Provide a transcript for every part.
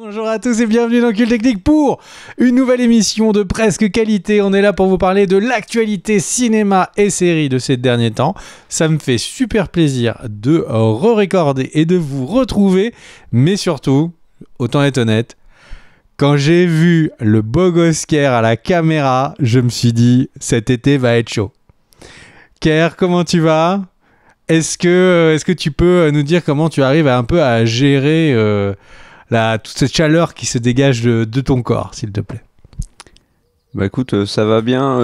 Bonjour à tous et bienvenue dans Cult Technique pour une nouvelle émission de presque qualité. On est là pour vous parler de l'actualité cinéma et séries de ces derniers temps. Ça me fait super plaisir de re-recorder et de vous retrouver. Mais surtout, autant être honnête, quand j'ai vu le beau gosse Kerr à la caméra, je me suis dit cet été va être chaud. Kerr, comment tu vas ? Est-ce que tu peux nous dire comment tu arrives un peu à gérer toute cette chaleur qui se dégage de ton corps, s'il te plaît? Bah écoute, ça va bien,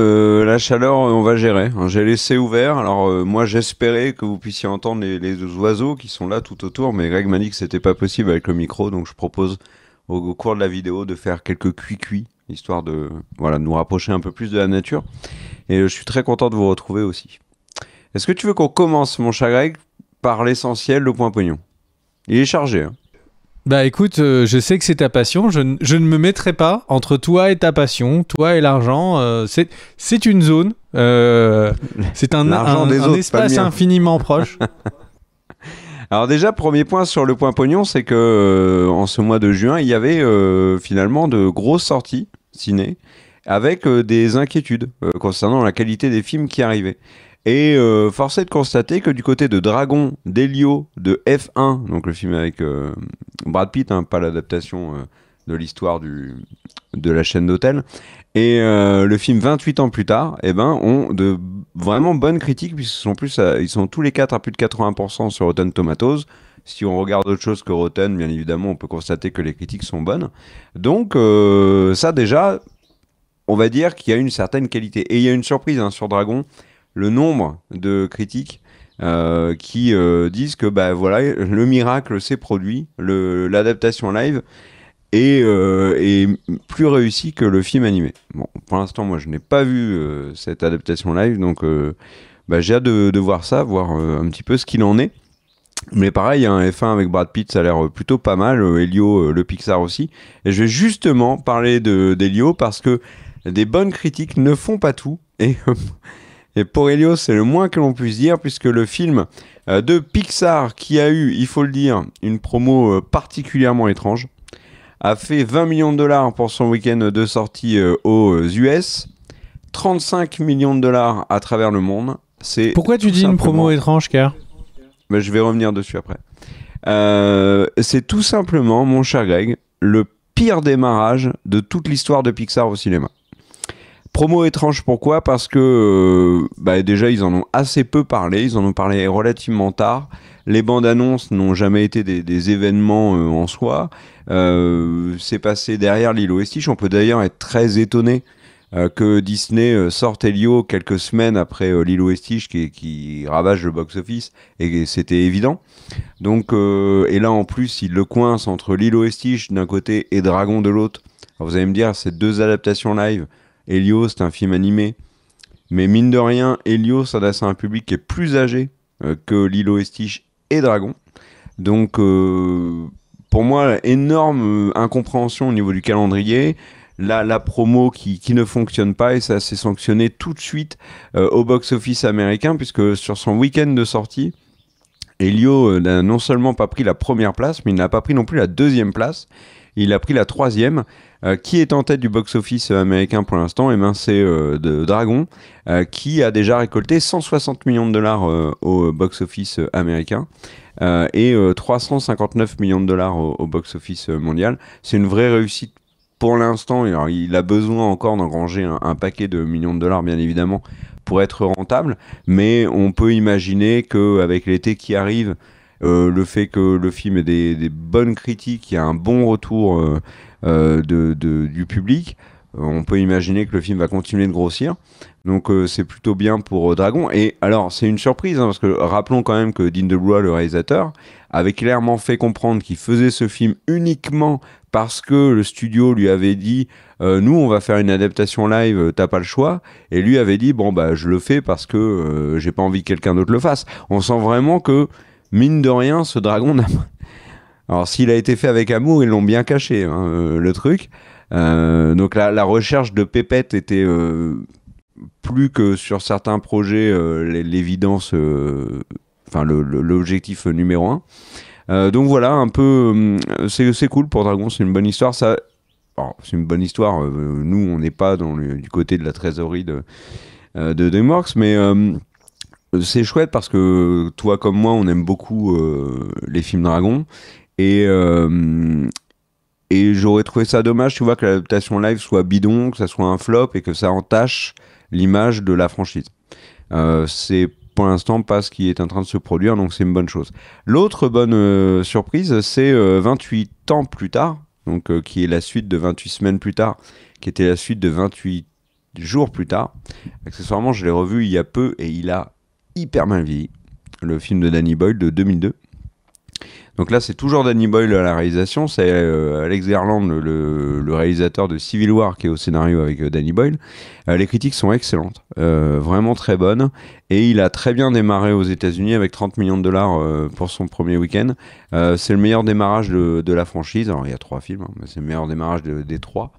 la chaleur on va gérer, hein. J'ai laissé ouvert, alors moi j'espérais que vous puissiez entendre les oiseaux qui sont là tout autour, mais Greg m'a dit que c'était pas possible avec le micro, donc je propose au cours de la vidéo de faire quelques cuits-cuits, histoire de nous rapprocher un peu plus de la nature, et je suis très content de vous retrouver aussi. Est-ce que tu veux qu'on commence, mon cher Greg, par l'essentiel, le point pognon? Il est chargé, hein. Bah écoute, je sais que c'est ta passion, je ne me mettrai pas entre toi et ta passion, toi et l'argent, c'est une zone, c'est un espace infiniment proche. Alors déjà, premier point sur le point pognon, c'est que en ce mois de juin, il y avait finalement de grosses sorties ciné, avec des inquiétudes concernant la qualité des films qui arrivaient. Et force est de constater que du côté de Dragon, d'Elio, de F1, donc le film avec Brad Pitt, hein, pas l'adaptation de l'histoire de la chaîne d'hôtel, et le film 28 ans plus tard, ont de vraiment bonnes critiques, puisqu'ils ils sont tous les 4 à plus de 80% sur Rotten Tomatoes. Si on regarde autre chose que Rotten, bien évidemment, on peut constater que les critiques sont bonnes. Donc ça déjà, on va dire qu'il y a une certaine qualité. Et il y a une surprise sur Dragon, le nombre de critiques qui disent que le miracle s'est produit, l'adaptation live est plus réussi que le film animé. Bon, pour l'instant, moi, je n'ai pas vu cette adaptation live, donc j'ai hâte de voir ça, voir un petit peu ce qu'il en est. Mais pareil, un F1 avec Brad Pitt, ça a l'air plutôt pas mal. Elio, le Pixar aussi. Et je vais justement parler d'Elio parce que des bonnes critiques ne font pas tout. Et pour Elio, c'est le moins que l'on puisse dire, puisque le film de Pixar, qui a eu, il faut le dire, une promo particulièrement étrange, a fait 20 millions de dollars pour son week-end de sortie aux US, 35 millions de dollars à travers le monde. Pourquoi tu dis une promo étrange, Kerr ? Je vais revenir dessus après. C'est tout simplement, mon cher Greg, le pire démarrage de toute l'histoire de Pixar au cinéma. Promo étrange, pourquoi ? Parce que déjà ils en ont assez peu parlé, ils en ont parlé relativement tard. Les bandes annonces n'ont jamais été des événements en soi. C'est passé derrière Lilo et Stitch. On peut d'ailleurs être très étonné que Disney sorte Elio quelques semaines après Lilo et Stitch qui ravage le box-office, et c'était évident. Donc, et là en plus il le coince entre Lilo et Stitch d'un côté et Dragon de l'autre. Alors, vous allez me dire, c'est deux adaptations live. Elio, c'est un film animé, mais mine de rien, Elio s'adresse à un public qui est plus âgé que Lilo et Stitch et Dragon. Donc, pour moi, énorme incompréhension au niveau du calendrier. La promo qui ne fonctionne pas, et ça s'est sanctionné tout de suite au box-office américain, puisque sur son week-end de sortie, Elio n'a non seulement pas pris la première place, mais il n'a pas pris non plus la deuxième place. Il a pris la troisième. Qui est en tête du box-office américain pour l'instant? C'est de Dragon, qui a déjà récolté 160 millions de dollars au box-office américain et 359 millions de dollars au box-office mondial. C'est une vraie réussite pour l'instant. Alors, il a besoin encore d'engranger un paquet de millions de dollars, bien évidemment, pour être rentable, mais on peut imaginer qu'avec l'été qui arrive, le fait que le film ait des bonnes critiques, qu'il y a un bon retour du public, on peut imaginer que le film va continuer de grossir. Donc c'est plutôt bien pour Dragon. Et alors c'est une surprise, parce que rappelons quand même que Dean DeBlois, le réalisateur, avait clairement fait comprendre qu'il faisait ce film uniquement parce que le studio lui avait dit nous on va faire une adaptation live, t'as pas le choix. Et lui avait dit je le fais parce que j'ai pas envie que quelqu'un d'autre le fasse. On sent vraiment que mine de rien, ce Dragon n'a pas... Alors, s'il a été fait avec amour, ils l'ont bien caché, le truc. Donc, la recherche de pépettes était plus que sur certains projets l'évidence, l'objectif numéro 1. Donc voilà, un peu, c'est cool pour Dragon, c'est une bonne histoire. Ça, alors, c'est une bonne histoire. Nous, on n'est pas du côté de la trésorerie de DreamWorks, mais c'est chouette parce que toi comme moi, on aime beaucoup les films Dragon. Et, j'aurais trouvé ça dommage, tu vois, que l'adaptation live soit bidon, que ça soit un flop et que ça entache l'image de la franchise. C'est pour l'instant pas ce qui est en train de se produire, donc c'est une bonne chose. L'autre bonne surprise, c'est 28 ans plus tard, donc qui est la suite de 28 semaines plus tard, qui était la suite de 28 jours plus tard. Accessoirement, je l'ai revu il y a peu et il a hyper mal vieilli. Le film de Danny Boyle de 2002. Donc là, c'est toujours Danny Boyle à la réalisation, c'est Alex Garland, le réalisateur de Civil War, qui est au scénario avec Danny Boyle. Les critiques sont excellentes, vraiment très bonnes, et il a très bien démarré aux États-Unis avec 30 millions de dollars pour son premier week-end. C'est le meilleur démarrage de la franchise. Alors il y a 3 films, hein, mais c'est le meilleur démarrage des 3.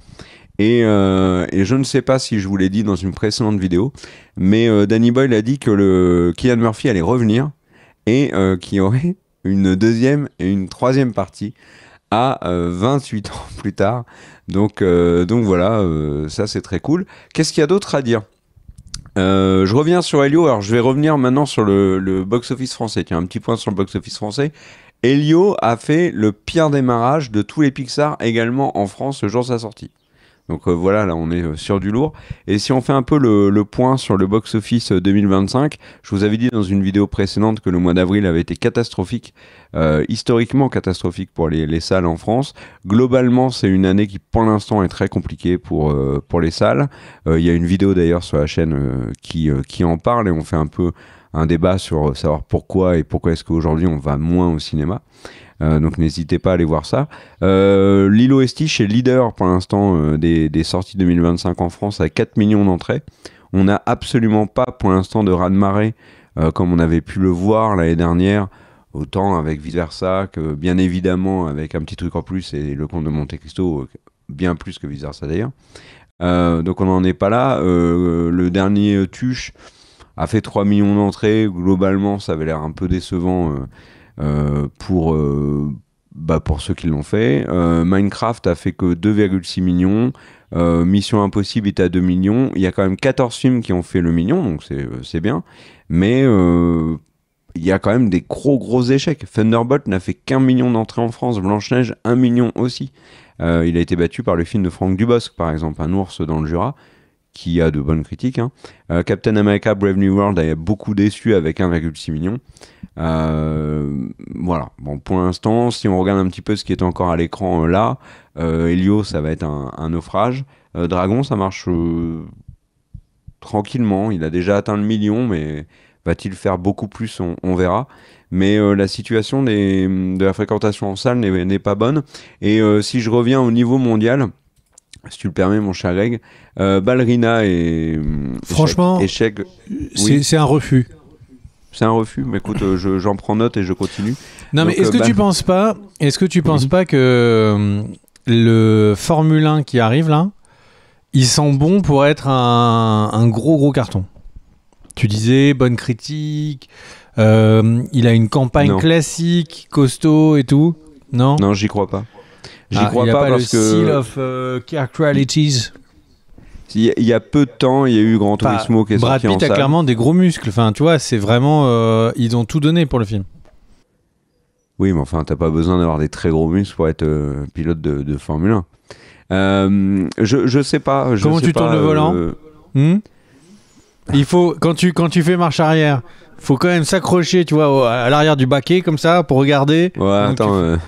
Et je ne sais pas si je vous l'ai dit dans une précédente vidéo, mais Danny Boyle a dit que Cillian Murphy allait revenir et qu'il y aurait une deuxième et une troisième partie à 28 ans plus tard. Donc voilà, ça c'est très cool. Qu'est-ce qu'il y a d'autre à dire ? Je reviens sur Elio. Alors je vais revenir maintenant sur le box-office français. Tiens, un petit point sur le box-office français. Elio a fait le pire démarrage de tous les Pixar également en France le jour de sa sortie. Donc voilà, là on est sur du lourd. Et si on fait un peu le point sur le box-office 2025, je vous avais dit dans une vidéo précédente que le mois d'avril avait été catastrophique, historiquement catastrophique pour les salles en France. Globalement, c'est une année qui pour l'instant est très compliquée pour les salles. Il y a une vidéo d'ailleurs sur la chaîne qui en parle et on fait un peu un débat sur savoir pourquoi est-ce qu'aujourd'hui on va moins au cinéma. Donc n'hésitez pas à aller voir ça. Lilo et Stitch est leader pour l'instant des sorties 2025 en France avec 4 millions d'entrées. On n'a absolument pas pour l'instant de raz-de-marée comme on avait pu le voir l'année dernière, autant avec Vice Versa que bien évidemment avec un petit truc en plus et Le Comte de Monte Cristo, bien plus que Vice Versa d'ailleurs. Donc on n'en est pas là. Le dernier Tuche a fait 3 millions d'entrées. Globalement, ça avait l'air un peu décevant pour ceux qui l'ont fait. Minecraft a fait que 2,6 millions. Mission Impossible est à 2 millions. Il y a quand même 14 films qui ont fait le million, donc c'est bien. Mais il y a quand même des gros échecs. Thunderbolt n'a fait qu'1 million d'entrées en France. Blanche-Neige, 1 million aussi. Il a été battu par le film de Franck Dubosc, par exemple, Un ours dans le Jura, qui a de bonnes critiques. Captain America Brave New World a beaucoup déçu avec 1,6 million. Voilà. Bon, pour l'instant, si on regarde un petit peu ce qui est encore à l'écran là, Elio, ça va être un naufrage. Dragon, ça marche tranquillement. Il a déjà atteint le million, mais va-t-il faire beaucoup plus ? On verra. Mais la situation de la fréquentation en salle n'est pas bonne. Et si je reviens au niveau mondial, si tu le permets, mon cher Greg, Ballerina et franchement, échec. C'est un refus. C'est un refus, mais écoute, j'en prends note et je continue. Non, donc, mais est-ce que tu penses pas que le Formule 1 qui arrive là, il sent bon pour être un gros carton? Tu disais bonne critique, il a une campagne classique, costaud et tout. Non, j'y crois pas. J'y crois il pas a parce le que seal of characteristics. Il y a peu de temps, il y a eu Gran Turismo qui est Brad sorti en Pitt salle. a clairement des gros muscles. Enfin, tu vois, c'est vraiment ils ont tout donné pour le film. Oui, mais enfin, t'as pas besoin d'avoir des très gros muscles pour être pilote de Formule 1. Je sais pas. Comment tu tournes le volant Il faut quand tu fais marche arrière, faut quand même s'accrocher, tu vois, à l'arrière du baquet comme ça pour regarder. Ouais, attends.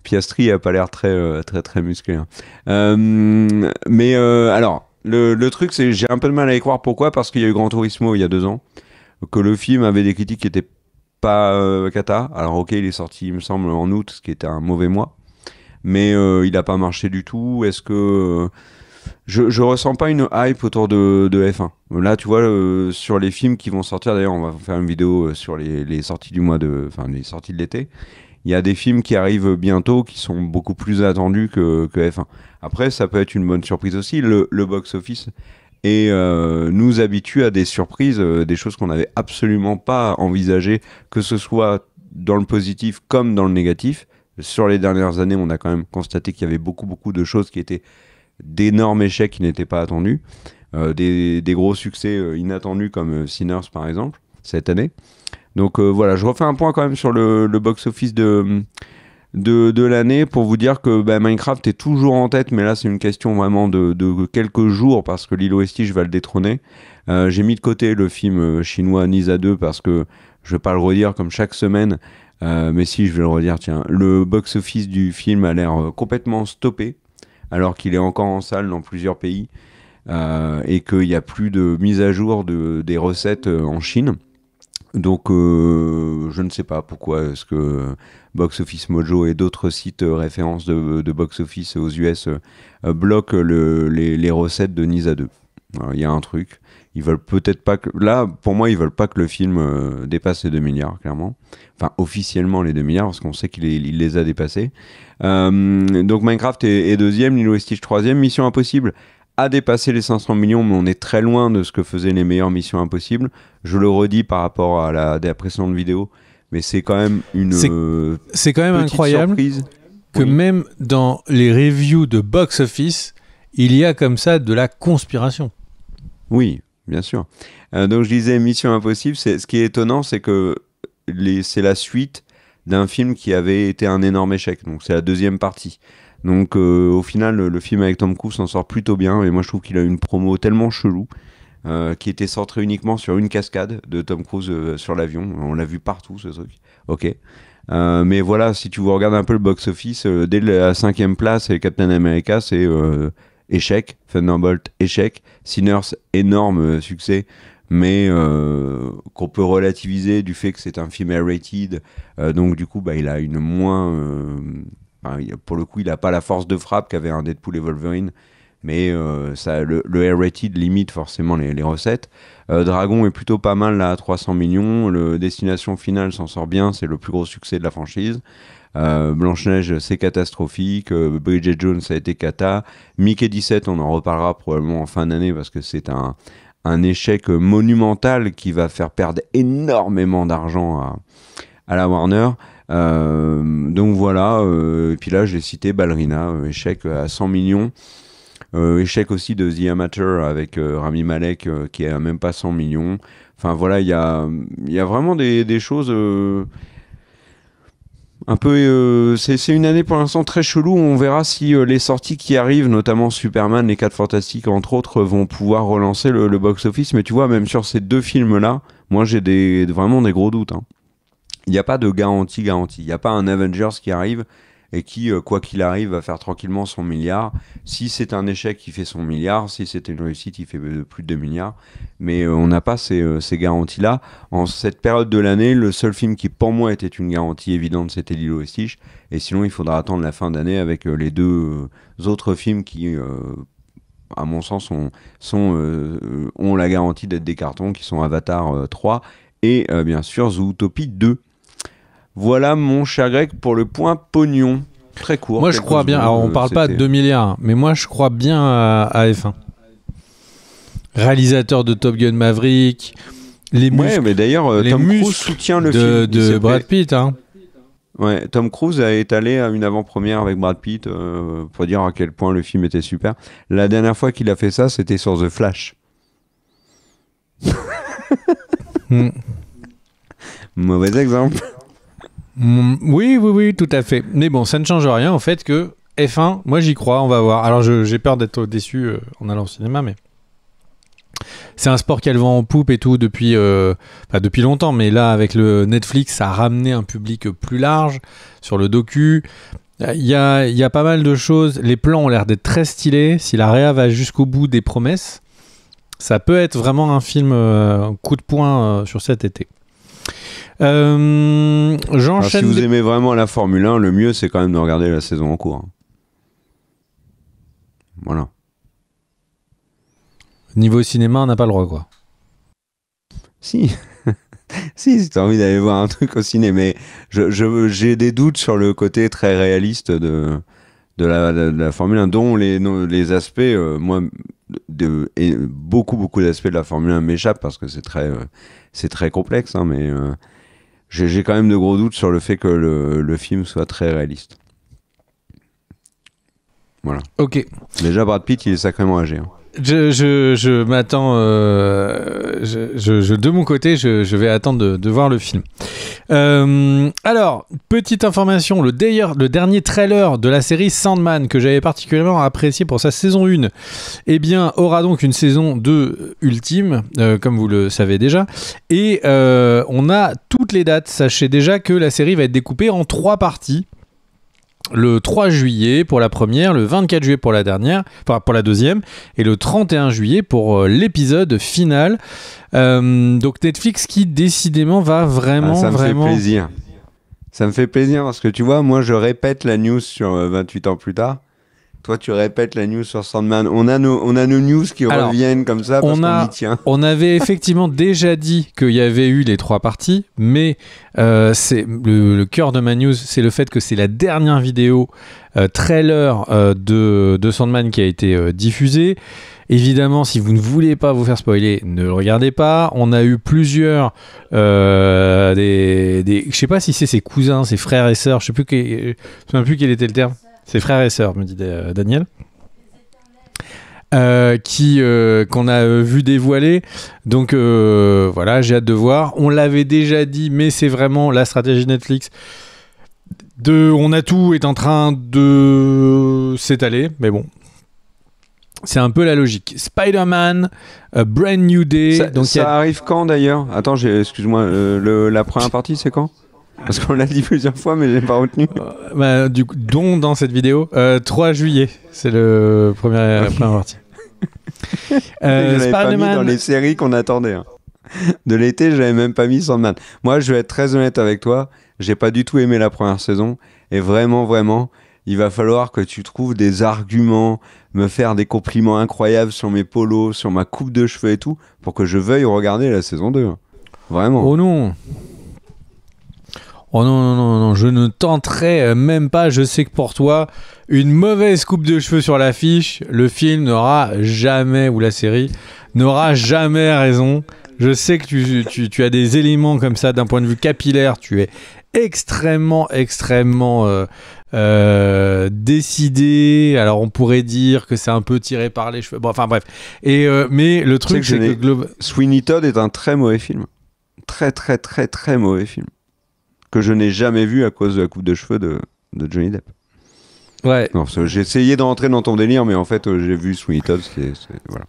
Piastri a pas l'air très musclé. Mais alors, le truc, c'est j'ai un peu de mal à y croire. Pourquoi ? Parce qu'il y a eu Gran Turismo il y a 2 ans, que le film avait des critiques qui étaient pas cata. Alors ok, il est sorti, il me semble, en août, ce qui était un mauvais mois. Mais il a pas marché du tout. Est-ce que je ressens pas une hype autour de F1. Là, tu vois, sur les films qui vont sortir, d'ailleurs, on va faire une vidéo sur les sorties les sorties de l'été. Il y a des films qui arrivent bientôt qui sont beaucoup plus attendus que F1. Après, ça peut être une bonne surprise aussi. Le box-office et nous habitue à des surprises, des choses qu'on n'avait absolument pas envisagées, que ce soit dans le positif comme dans le négatif. Sur les dernières années, on a quand même constaté qu'il y avait beaucoup de choses qui étaient d'énormes échecs qui n'étaient pas attendus. Des gros succès inattendus comme Sinners par exemple, cette année. Donc voilà, je refais un point quand même sur le box-office de l'année pour vous dire que Minecraft est toujours en tête, mais là c'est une question vraiment de quelques jours parce que Lilo et Stitch va le détrôner. J'ai mis de côté le film chinois Nisa 2 parce que je vais pas le redire comme chaque semaine, mais si je vais le redire, tiens, le box-office du film a l'air complètement stoppé alors qu'il est encore en salle dans plusieurs pays et qu'il n'y a plus de mise à jour des recettes en Chine. Donc je ne sais pas pourquoi est-ce que Box Office Mojo et d'autres sites références de Box Office aux US bloquent les recettes de Nisa 2. Il y a un truc. Ils veulent peut-être pas que... Là, pour moi, ils veulent pas que le film dépasse les 2 milliards, clairement. Enfin, officiellement les 2 milliards, parce qu'on sait qu'il les a dépassés. Donc Minecraft est deuxième, Lilo et Stitch troisième. Mission Impossible a dépassé les 500 millions, mais on est très loin de ce que faisaient les meilleures Missions Impossibles. Je le redis par rapport à la précédente vidéo, mais c'est quand même c'est quand même incroyable surprise. Que même dans les reviews de Box Office, il y a comme ça de la conspiration. Oui, bien sûr. Donc je disais Mission Impossible, ce qui est étonnant, c'est que c'est la suite d'un film qui avait été un énorme échec. Donc c'est la deuxième partie. Donc au final, le film avec Tom Cruise s'en sort plutôt bien. Et moi, je trouve qu'il a une promo tellement chelou qui était centrée uniquement sur une cascade de Tom Cruise sur l'avion. On l'a vu partout, ce truc. Ok. Mais voilà, si tu vous regardes un peu le box-office, dès la 5e place, et Captain America, c'est échec. Thunderbolt, échec. Sinners, énorme succès. Mais qu'on peut relativiser du fait que c'est un film R-rated. Donc du coup, il a une moins... pour le coup, il n'a pas la force de frappe qu'avait un Deadpool et Wolverine, mais le R-rated limite forcément les recettes. Dragon est plutôt pas mal là à 300 millions. Le Destination Finale s'en sort bien, c'est le plus gros succès de la franchise. Blanche-Neige, c'est catastrophique. Bridget Jones, ça a été cata. Mickey 17, on en reparlera probablement en fin d'année parce que c'est un échec monumental qui va faire perdre énormément d'argent à la Warner. Donc voilà, et puis là j'ai cité Ballerina, échec à 100 millions, échec aussi de The Amateur avec Rami Malek qui est à même pas 100 millions. Enfin voilà, il y a vraiment des choses un peu... c'est une année pour l'instant très chelou. On verra si les sorties qui arrivent, notamment Superman, les 4 Fantastiques entre autres, vont pouvoir relancer le box-office. Mais tu vois, même sur ces deux films-là, moi j'ai vraiment des gros doutes, hein. Il n'y a pas de garantie. Il n'y a pas un Avengers qui arrive et qui, quoi qu'il arrive, va faire tranquillement son milliard. Si c'est un échec, il fait son milliard. Si c'est une réussite, il fait plus de 2 milliards. Mais on n'a pas ces garanties-là. En cette période de l'année, le seul film qui, pour moi, était une garantie évidente, c'était Lilo et Stitch. Et sinon, il faudra attendre la fin d'année avec les deux autres films qui... à mon sens, ont la garantie d'être des cartons, qui sont Avatar 3 et bien sûr Zootopie 2. Voilà mon cher Greg pour le point pognon. Très court. Moi je crois bien, alors on parle pas de 2 milliards, mais moi je crois bien à F1. Réalisateur de Top Gun Maverick, les muscles, mais d'ailleurs Tom Cruise soutient le film de Brad Pitt. Hein. Ouais, Tom Cruise est allé à une avant-première avec Brad Pitt pour dire à quel point le film était super. La dernière fois qu'il a fait ça, c'était sur The Flash. Mauvais exemple. Oui, tout à fait. Mais bon, ça ne change rien au fait que F1, moi j'y crois, on va voir. Alors j'ai peur d'être déçu en allant au cinéma, mais c'est un sport qui a le vent en poupe et tout depuis longtemps, mais là avec le Netflix, ça a ramené un public plus large sur le docu. Il y a pas mal de choses. Les plans ont l'air d'être très stylés. Si la réa va jusqu'au bout des promesses, ça peut être vraiment un film coup de poing sur cet été. Alors, si vous aimez vraiment la Formule 1, le mieux c'est quand même de regarder la saison en cours. Voilà. Niveau cinéma, on n'a pas le droit, quoi. Si. Si t'as envie d'aller voir un truc au ciné, mais j'ai des doutes sur le côté très réaliste de la Formule 1, dont les aspects, moi, et beaucoup d'aspects de la Formule 1 m'échappent parce que c'est très complexe, hein, mais j'ai quand même de gros doutes sur le fait que le film soit très réaliste. Voilà. Ok. Déjà, Brad Pitt, il est sacrément âgé. Hein. Je m'attends. De mon côté, je vais attendre de voir le film. Alors, petite information, le dernier trailer de la série Sandman, que j'avais particulièrement apprécié pour sa saison 1, eh bien, aura donc une saison 2 ultime, comme vous le savez déjà. Et on a toutes les dates. Sachez déjà que la série va être découpée en 3 parties. Le 3 juillet pour la première, le 24 juillet pour la deuxième, et le 31 juillet pour l'épisode final. Donc Netflix qui décidément va vraiment... Ça me fait plaisir. Ça me fait plaisir parce que tu vois, moi je répète la news sur 28 ans plus tard. Toi, tu répètes la news sur Sandman. On a nos news qui reviennent comme ça parce qu'on y tient. On avait effectivement déjà dit qu'il y avait eu les 3 parties, mais c'est le cœur de ma news, c'est le fait que c'est la dernière vidéo trailer de Sandman qui a été diffusée. Évidemment, si vous ne voulez pas vous faire spoiler, ne le regardez pas. On a eu plusieurs je sais pas si c'est ses cousins, ses frères et sœurs, je ne sais plus quel était le terme. C'est frères et sœurs, me dit Daniel. Qu'on a vu dévoiler. Donc voilà, j'ai hâte de voir. On l'avait déjà dit, mais c'est vraiment la stratégie Netflix. On a tout est en train de s'étaler, mais bon. C'est un peu la logique. Spider-Man, A Brand New Day. Ça arrive quand d'ailleurs ? Attends, excuse-moi, la première partie c'est quand ? Parce qu'on l'a dit plusieurs fois, mais j'ai pas retenu. Du coup, dans cette vidéo, 3 juillet, c'est la première partie. Je l'avais pas mis dans les séries qu'on attendait. Hein. De l'été, je l'avais même pas mis Sandman. Moi, je vais être très honnête avec toi. J'ai pas du tout aimé la première saison. Et vraiment, il va falloir que tu trouves des arguments, me faire des compliments incroyables sur mes polos, sur ma coupe de cheveux et tout, pour que je veuille regarder la saison 2. Vraiment. Oh non! Oh non, je ne tenterai même pas. Je sais que pour toi, une mauvaise coupe de cheveux sur l'affiche, le film n'aura jamais, ou la série, n'aura jamais raison. Je sais que tu as des éléments comme ça d'un point de vue capillaire. Tu es extrêmement décidé. Alors on pourrait dire que c'est un peu tiré par les cheveux. Bon, enfin bref. Mais le truc, c'est que Sweeney Todd est un très mauvais film. Très mauvais film. Que je n'ai jamais vu à cause de la coupe de cheveux de Johnny Depp. Ouais. Non, j'ai essayé d'entrer dans ton délire, mais en fait, j'ai vu Sweeney Todd, voilà.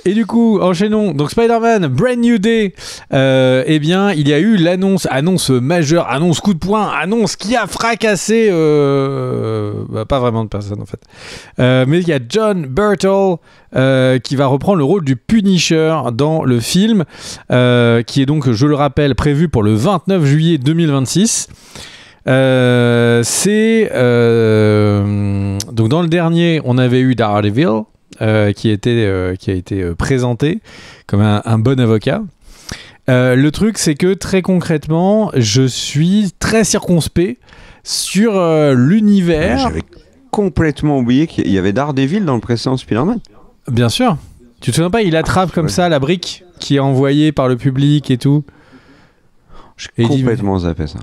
Et du coup, enchaînons. Donc Spider-Man, Brand New Day. Eh bien, il y a eu annonce majeure, annonce coup de poing, annonce qui a fracassé pas vraiment de personnes en fait. Mais il y a John Burtle qui va reprendre le rôle du Punisher dans le film, qui est donc, je le rappelle, prévu pour le 29 juillet 2026. Donc dans le dernier, on avait eu Daredevil. Qui a été présenté comme un bon avocat. Le truc, c'est que très concrètement, je suis très circonspect sur l'univers. J'avais complètement oublié qu'il y avait Daredevil dans le précédent Spider-Man. Bien sûr. Tu te souviens pas, il attrape comme ça la brique qui est envoyée par le public et tout. J'ai complètement zappé ça.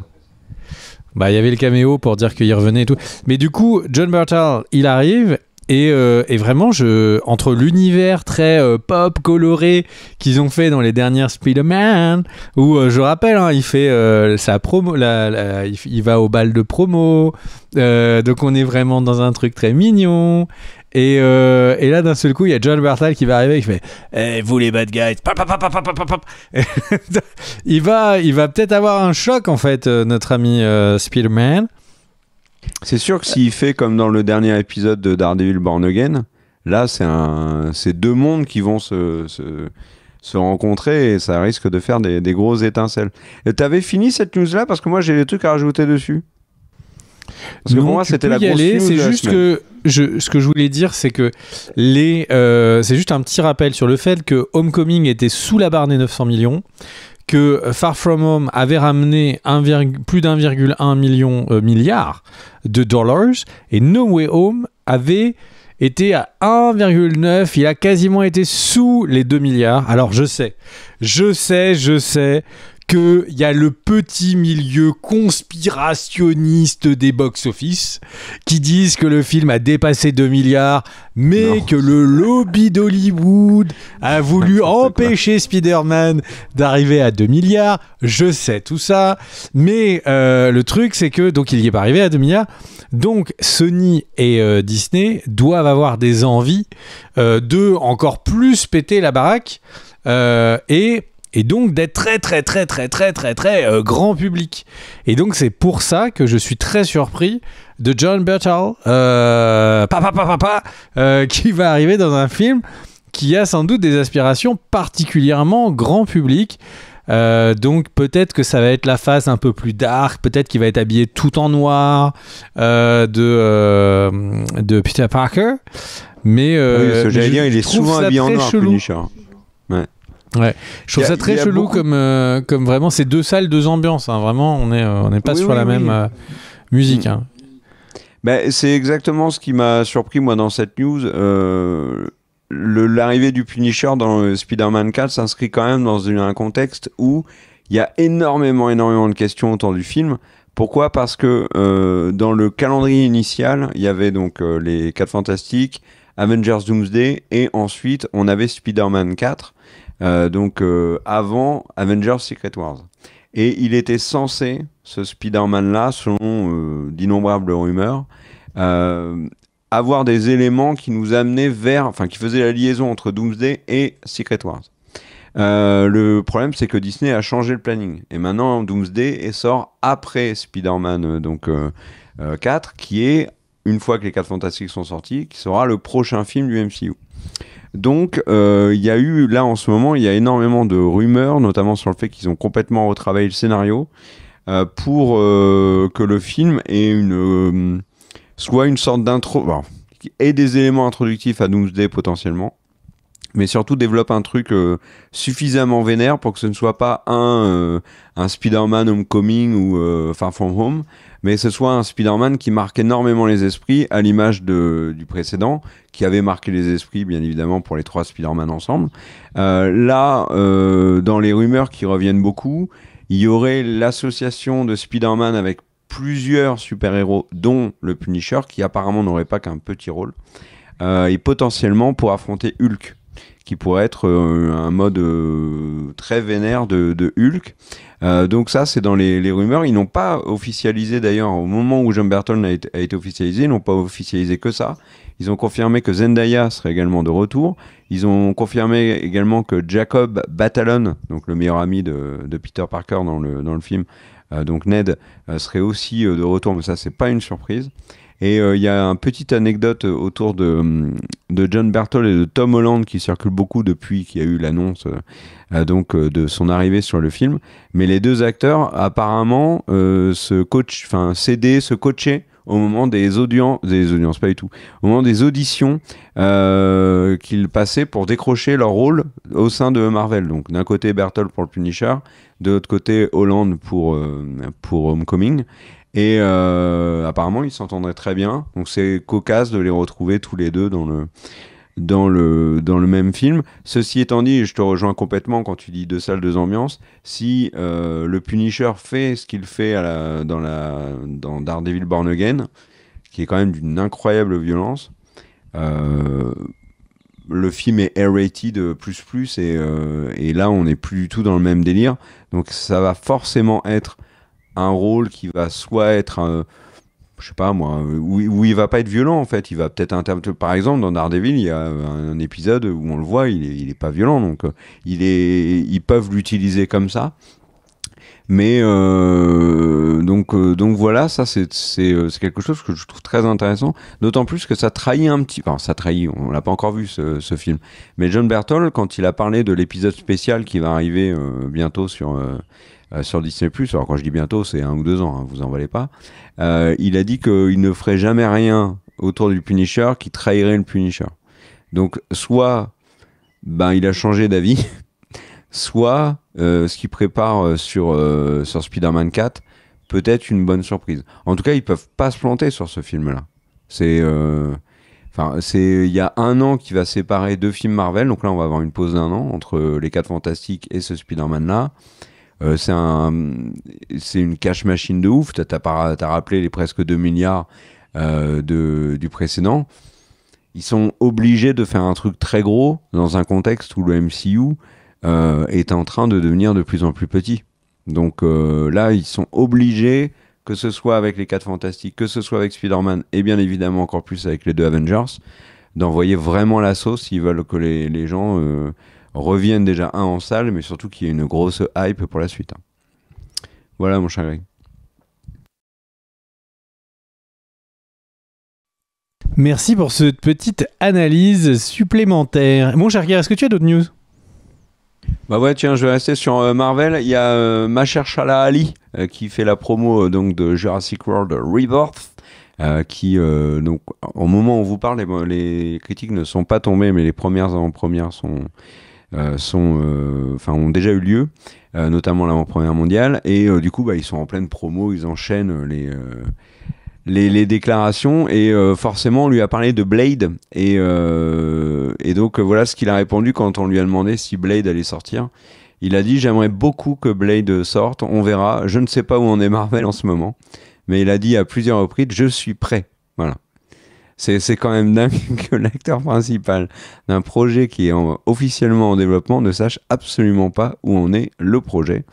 Bah, il y avait le caméo pour dire qu'il revenait et tout. Mais du coup, John Burtle, il arrive. Et vraiment, entre l'univers très pop, coloré qu'ils ont fait dans les dernières Spider-Man, où je rappelle, hein, il fait sa promo, il va au bal de promo, donc on est vraiment dans un truc très mignon. Et là, d'un seul coup, il y a John Burtle qui va arriver et qui fait hey, vous les bad guys, pop, pop, pop, pop, pop, pop. il va peut-être avoir un choc, en fait, notre ami Spider-Man. C'est sûr que s'il fait comme dans le dernier épisode de Daredevil Born Again, là c'est deux mondes qui vont se rencontrer et ça risque de faire des grosses étincelles. Et t'avais fini cette news là parce que moi j'ai des trucs à rajouter dessus. Parce que pour moi c'était la grosse news. C'est juste que ce que je voulais dire, c'est que c'est juste un petit rappel sur le fait que Homecoming était sous la barre des 900 millions. Que Far From Home avait ramené plus d'1,1 milliard de dollars et No Way Home avait été à 1,9, il a quasiment été sous les 2 milliards. Alors je sais qu'il y a le petit milieu conspirationniste des box-office qui disent que le film a dépassé 2 milliards, mais que le lobby d'Hollywood a voulu empêcher Spider-Man d'arriver à 2 milliards. Je sais tout ça, mais le truc, c'est que donc il n'y est pas arrivé à 2 milliards. Donc Sony et Disney doivent avoir des envies de encore plus péter la baraque et donc d'être très grand public. Et donc c'est pour ça que je suis très surpris de John Bertal, qui va arriver dans un film qui a sans doute des aspirations particulièrement grand public. Donc peut-être que ça va être la phase un peu plus dark, peut-être qu'il va être habillé tout en noir de Peter Parker. Mais ce que j'allais dire, il est souvent habillé en noir, Punisher. Ouais, je trouve ça très chelou comme vraiment c'est deux salles, deux ambiances. Hein. Vraiment, on n'est pas sur la même musique. Hein. C'est exactement ce qui m'a surpris moi dans cette news. L'arrivée du Punisher dans Spider-Man 4 s'inscrit quand même dans un contexte où il y a énormément de questions autour du film. Pourquoi ? Parce que dans le calendrier initial, il y avait donc les 4 Fantastiques, Avengers Doomsday, et ensuite on avait Spider-Man 4. Avant Avengers Secret Wars. Et il était censé, ce Spider-Man-là, selon d'innombrables rumeurs, avoir des éléments qui nous amenaient qui faisaient la liaison entre Doomsday et Secret Wars. Le problème, c'est que Disney a changé le planning. Et maintenant, Doomsday sort après Spider-Man 4, qui est, une fois que les 4 Fantastiques sont sortis, qui sera le prochain film du MCU. Donc, il y a eu, là en ce moment, il y a énormément de rumeurs, notamment sur le fait qu'ils ont complètement retravaillé le scénario pour que le film ait soit une sorte d'intro, ait des éléments introductifs à Doomsday potentiellement, mais surtout développe un truc suffisamment vénère pour que ce ne soit pas un Spider-Man Homecoming ou Far From Home, mais ce soit un Spider-Man qui marque énormément les esprits, à l'image du précédent, qui avait marqué les esprits, bien évidemment, pour les 3 Spider-Man ensemble. Dans les rumeurs qui reviennent beaucoup, il y aurait l'association de Spider-Man avec plusieurs super-héros, dont le Punisher, qui apparemment n'aurait pas qu'un petit rôle, et potentiellement pour affronter Hulk, qui pourrait être un mode très vénère de Hulk. Donc ça, c'est dans les rumeurs. Ils n'ont pas officialisé, d'ailleurs, au moment où John Bertal a été officialisé, ils n'ont pas officialisé que ça. Ils ont confirmé que Zendaya serait également de retour. Ils ont confirmé également que Jacob Batalon, donc le meilleur ami de Peter Parker dans le film, donc Ned, serait aussi de retour, mais ça, c'est pas une surprise. Et il y a une petite anecdote autour de John Bertal et de Tom Holland qui circule beaucoup depuis qu'il y a eu l'annonce de son arrivée sur le film. Mais les deux acteurs, apparemment, se coachaient au moment des audiences, pas du tout, au moment des auditions qu'ils passaient pour décrocher leur rôle au sein de Marvel. Donc d'un côté Bertal pour le Punisher, de l'autre côté Holland pour Homecoming. Et apparemment ils s'entendraient très bien, donc c'est cocasse de les retrouver tous les deux dans le même film. Ceci étant dit, je te rejoins complètement quand tu dis 2 salles, 2 ambiances. Si le Punisher fait ce qu'il fait dans Daredevil Born Again, qui est quand même d'une incroyable violence, le film est R-rated plus et là on n'est plus du tout dans le même délire, donc ça va forcément être un rôle qui va soit être je sais pas moi, où il va pas être violent en fait, il va peut-être par exemple dans Daredevil, il y a un épisode où on le voit, il est pas violent, donc ils peuvent l'utiliser comme ça. Mais donc voilà, ça c'est quelque chose que je trouve très intéressant, d'autant plus que ça trahit on l'a pas encore vu ce film, mais John Bertal, quand il a parlé de l'épisode spécial qui va arriver bientôt sur Disney+, alors quand je dis bientôt, c'est 1 ou 2 ans, hein, vous emballez pas, il a dit qu'il ne ferait jamais rien autour du Punisher qui trahirait le Punisher. Donc soit il a changé d'avis, soit ce qu'il prépare sur Spider-Man 4 peut être une bonne surprise. En tout cas, ils peuvent pas se planter sur ce film-là. Il y a 1 an qui va séparer 2 films Marvel, donc là on va avoir une pause d'1 an entre les 4 Fantastiques et ce Spider-Man-là. C'est une cash machine de ouf. T'as rappelé les presque 2 milliards du précédent. Ils sont obligés de faire un truc très gros dans un contexte où le MCU est en train de devenir de plus en plus petit. Donc là, ils sont obligés, que ce soit avec les 4 Fantastiques, que ce soit avec Spider-Man, et bien évidemment encore plus avec les 2 Avengers, d'envoyer vraiment la sauce s'ils veulent que les gens reviennent déjà en salle, mais surtout qu'il y ait une grosse hype pour la suite. Voilà mon cher Greg. Merci pour cette petite analyse supplémentaire. Mon cher Guerre, est-ce que tu as d'autres news ? Bah ouais, tiens, je vais rester sur Marvel. Il y a Mahershala Ali qui fait la promo donc de Jurassic World Rebirth, qui donc au moment où on vous parle, les critiques ne sont pas tombées, mais les premières avant-premières ont déjà eu lieu, notamment l'avant-première mondiale, et du coup, ils sont en pleine promo, ils enchaînent les déclarations, et forcément on lui a parlé de Blade, et donc voilà ce qu'il a répondu quand on lui a demandé si Blade allait sortir. Il a dit: j'aimerais beaucoup que Blade sorte, on verra, je ne sais pas où en est Marvel en ce moment, mais il a dit à plusieurs reprises: je suis prêt. Voilà. C'est quand même dingue que l'acteur principal d'un projet qui est officiellement en développement ne sache absolument pas où en est le projet.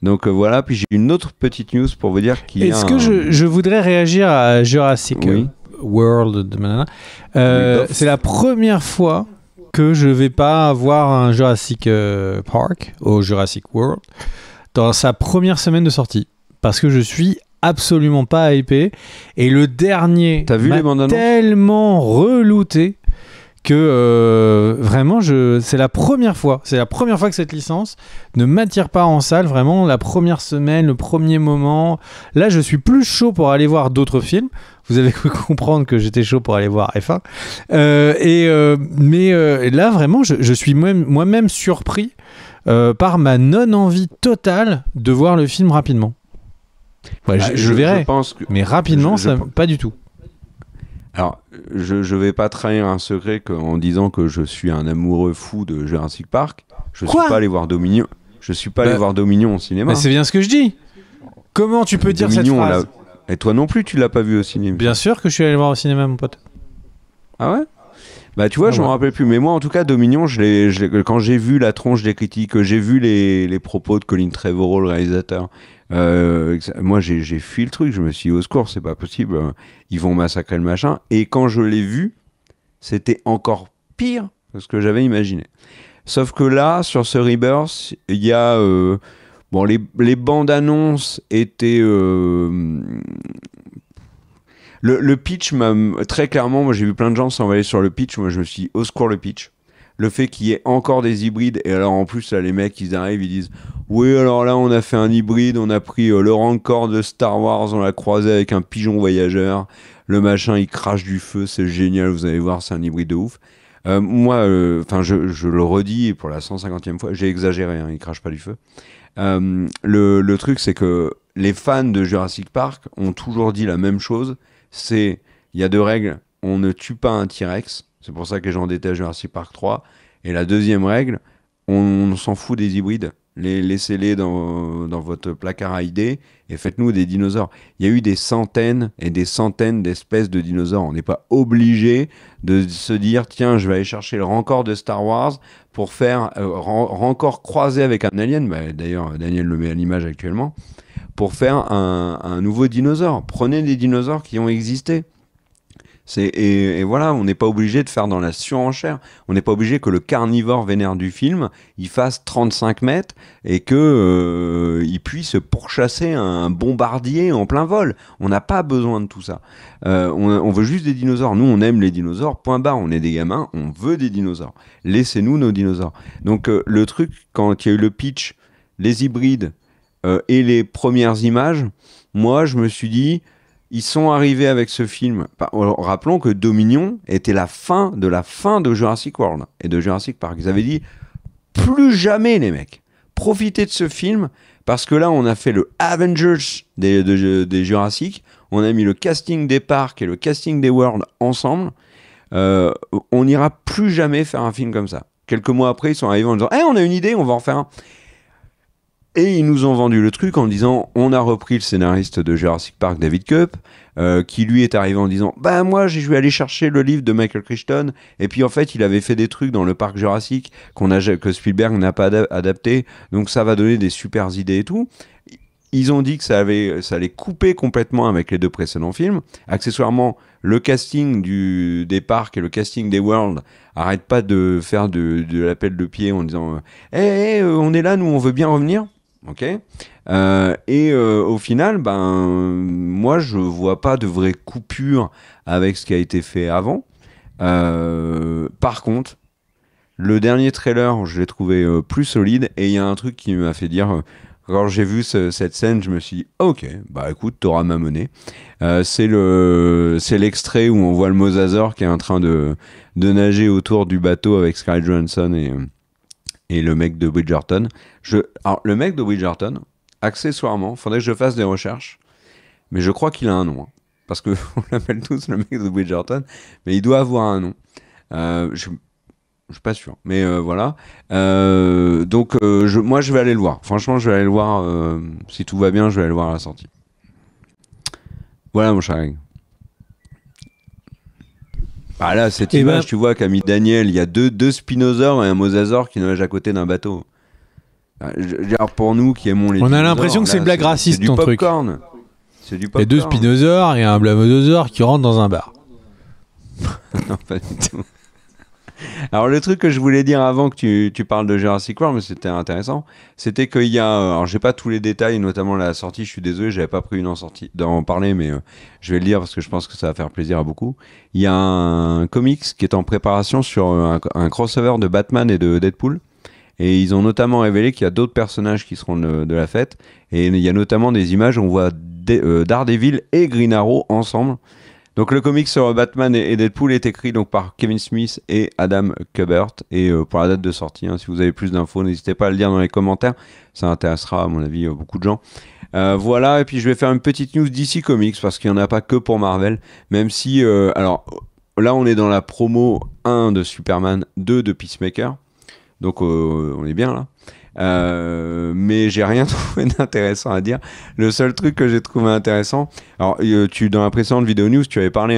Donc voilà, puis j'ai une autre petite news pour vous dire qu'il y a Est-ce que je voudrais réagir à Jurassic World c'est la première fois que je vais pas voir un Jurassic Park au Jurassic World dans sa première semaine de sortie, parce que je suis absolument pas hypé, et le dernier m'a tellement relouté que vraiment c'est la première fois que cette licence ne m'attire pas en salle. Vraiment, la première semaine, le premier moment, là je suis plus chaud pour aller voir d'autres films. Vous avez cru comprendre que j'étais chaud pour aller voir F1, mais là vraiment je suis moi-même surpris par ma non-envie totale de voir le film rapidement. Ouais, je verrai, mais rapidement, pas du tout. Alors, je vais pas trahir un secret en disant que je suis un amoureux fou de Jurassic Park. Je suis pas allé voir Dominion. Je suis pas allé voir Dominion au cinéma. C'est bien ce que je dis. Comment tu peux dire cette phrase ? Et toi non plus, tu l'as pas vu au cinéma. Bien sûr que je suis allé voir au cinéma, mon pote. Ah ouais ? Bah tu vois, je m'en rappelle plus. Mais moi, en tout cas, Dominion, quand j'ai vu la tronche des critiques, j'ai vu les propos de Colin Trevorrow, le réalisateur. Moi j'ai fui le truc, je me suis dit: au secours, c'est pas possible, ils vont massacrer le machin. Et quand je l'ai vu, c'était encore pire que ce que j'avais imaginé. Sauf que là, sur ce Rebirth, il y a les bandes annonces étaient le pitch m'a très clairement, moi j'ai vu plein de gens s'envoler sur le pitch, moi je me suis dit: au secours, le pitch. Le fait qu'il y ait encore des hybrides, et alors en plus là les mecs ils arrivent, ils disent: oui, alors là on a fait un hybride, on a pris le Rancor de Star Wars, on l'a croisé avec un pigeon voyageur, le machin il crache du feu, c'est génial, vous allez voir, c'est un hybride de ouf. Moi, je le redis pour la 150e fois, j'ai exagéré, il crache pas du feu. Le truc c'est que les fans de Jurassic Park ont toujours dit la même chose, c'est: il y a 2 règles, on ne tue pas un T-Rex. C'est pour ça que les gens détestent Jurassic Park 3. Et la deuxième règle, on s'en fout des hybrides. Laissez-les dans votre placard à idées et faites-nous des dinosaures. Il y a eu des centaines et des centaines d'espèces de dinosaures. On n'est pas obligé de se dire: tiens, je vais aller chercher le Rancor de Star Wars pour faire Rancor croisé avec un alien. D'ailleurs, Daniel le met à l'image actuellement. Pour faire un nouveau dinosaure. Prenez des dinosaures qui ont existé. Et voilà, on n'est pas obligé de faire dans la surenchère. On n'est pas obligé que le carnivore vénère du film il fasse 35 mètres et que il puisse pourchasser un bombardier en plein vol. On n'a pas besoin de tout ça. On veut juste des dinosaures. Nous, on aime les dinosaures. Point barre. On est des gamins. On veut des dinosaures. Laissez-nous nos dinosaures. Donc le truc, quand il y a eu le pitch, les hybrides et les premières images, moi, je me suis dit: ils sont arrivés avec ce film. Rappelons que Dominion était la fin de Jurassic World et de Jurassic Park. Ils avaient dit: plus jamais, les mecs. Profitez de ce film, parce que là, on a fait le Avengers des Jurassic. On a mis le casting des parcs et le casting des World ensemble. On n'ira plus jamais faire un film comme ça. Quelques mois après, ils sont arrivés en disant: on a une idée, on va en faire un. Et ils nous ont vendu le truc en disant on a repris le scénariste de Jurassic Park, David Koepp, qui lui est arrivé en disant bah moi je vais aller chercher le livre de Michael Crichton, et puis en fait il avait fait des trucs dans le parc Jurassic que Spielberg n'a pas adapté, donc ça va donner des super idées et tout. Ils ont dit que ça allait couper complètement avec les deux précédents films. Accessoirement, le casting des parcs et le casting des Worlds arrête pas de faire de l'appel de pied en disant on est là, nous on veut bien revenir. Ok. Au final, moi je vois pas de vraie coupure avec ce qui a été fait avant. Par contre, le dernier trailer, je l'ai trouvé plus solide, et il y a un truc qui m'a fait dire, quand j'ai vu cette scène, je me suis dit ok, bah écoute, t'auras ma monnaie. C'est l'extrait où on voit le mosasaure qui est en train de nager autour du bateau avec Scarlett Johansson et le mec de Bridgerton. Alors, le mec de Bridgerton, accessoirement, faudrait que je fasse des recherches, mais je crois qu'il a un nom. Hein, parce qu'on l'appelle tous le mec de Bridgerton, mais il doit avoir un nom. Je suis pas sûr, mais voilà. Donc, moi, je vais aller le voir. Franchement, je vais aller le voir. Si tout va bien, je vais aller le voir à la sortie. Voilà, mon cher Greg. Ah là, cette image, tu vois, qu'a mis Daniel, il y a deux spinosaures et un mosasaure qui nagent à côté d'un bateau. Genre pour nous qui aimons les on a l'impression que c'est une blague raciste, ton truc. C'est du popcorn. Il y a deux spinosaures et un blamosaure qui rentrent dans un bar. Non, pas du tout. Alors le truc que je voulais dire avant que tu parles de Jurassic World, mais c'était intéressant, c'était qu'il y a, alors j'ai pas tous les détails, notamment la sortie, je suis désolé, j'avais pas pris d'en parler, mais je vais le dire parce que je pense que ça va faire plaisir à beaucoup. Il y a un comics qui est en préparation sur un crossover de Batman et de Deadpool, et ils ont notamment révélé qu'il y a d'autres personnages qui seront de la fête, et il y a notamment des images où on voit Daredevil et Green Arrow ensemble. Donc le comic sur Batman et Deadpool est écrit donc par Kevin Smith et Adam Kubert, et pour la date de sortie, si vous avez plus d'infos, n'hésitez pas à le dire dans les commentaires, ça intéressera à mon avis beaucoup de gens. Voilà, et puis je vais faire une petite news DC Comics parce qu'il n'y en a pas que pour Marvel, même si, alors là on est dans la promo 1 de Superman, 2 de Peacemaker, donc on est bien là. Mais j'ai rien trouvé d'intéressant à dire. Le seul truc que j'ai trouvé intéressant, alors dans la précédente vidéo news, tu avais parlé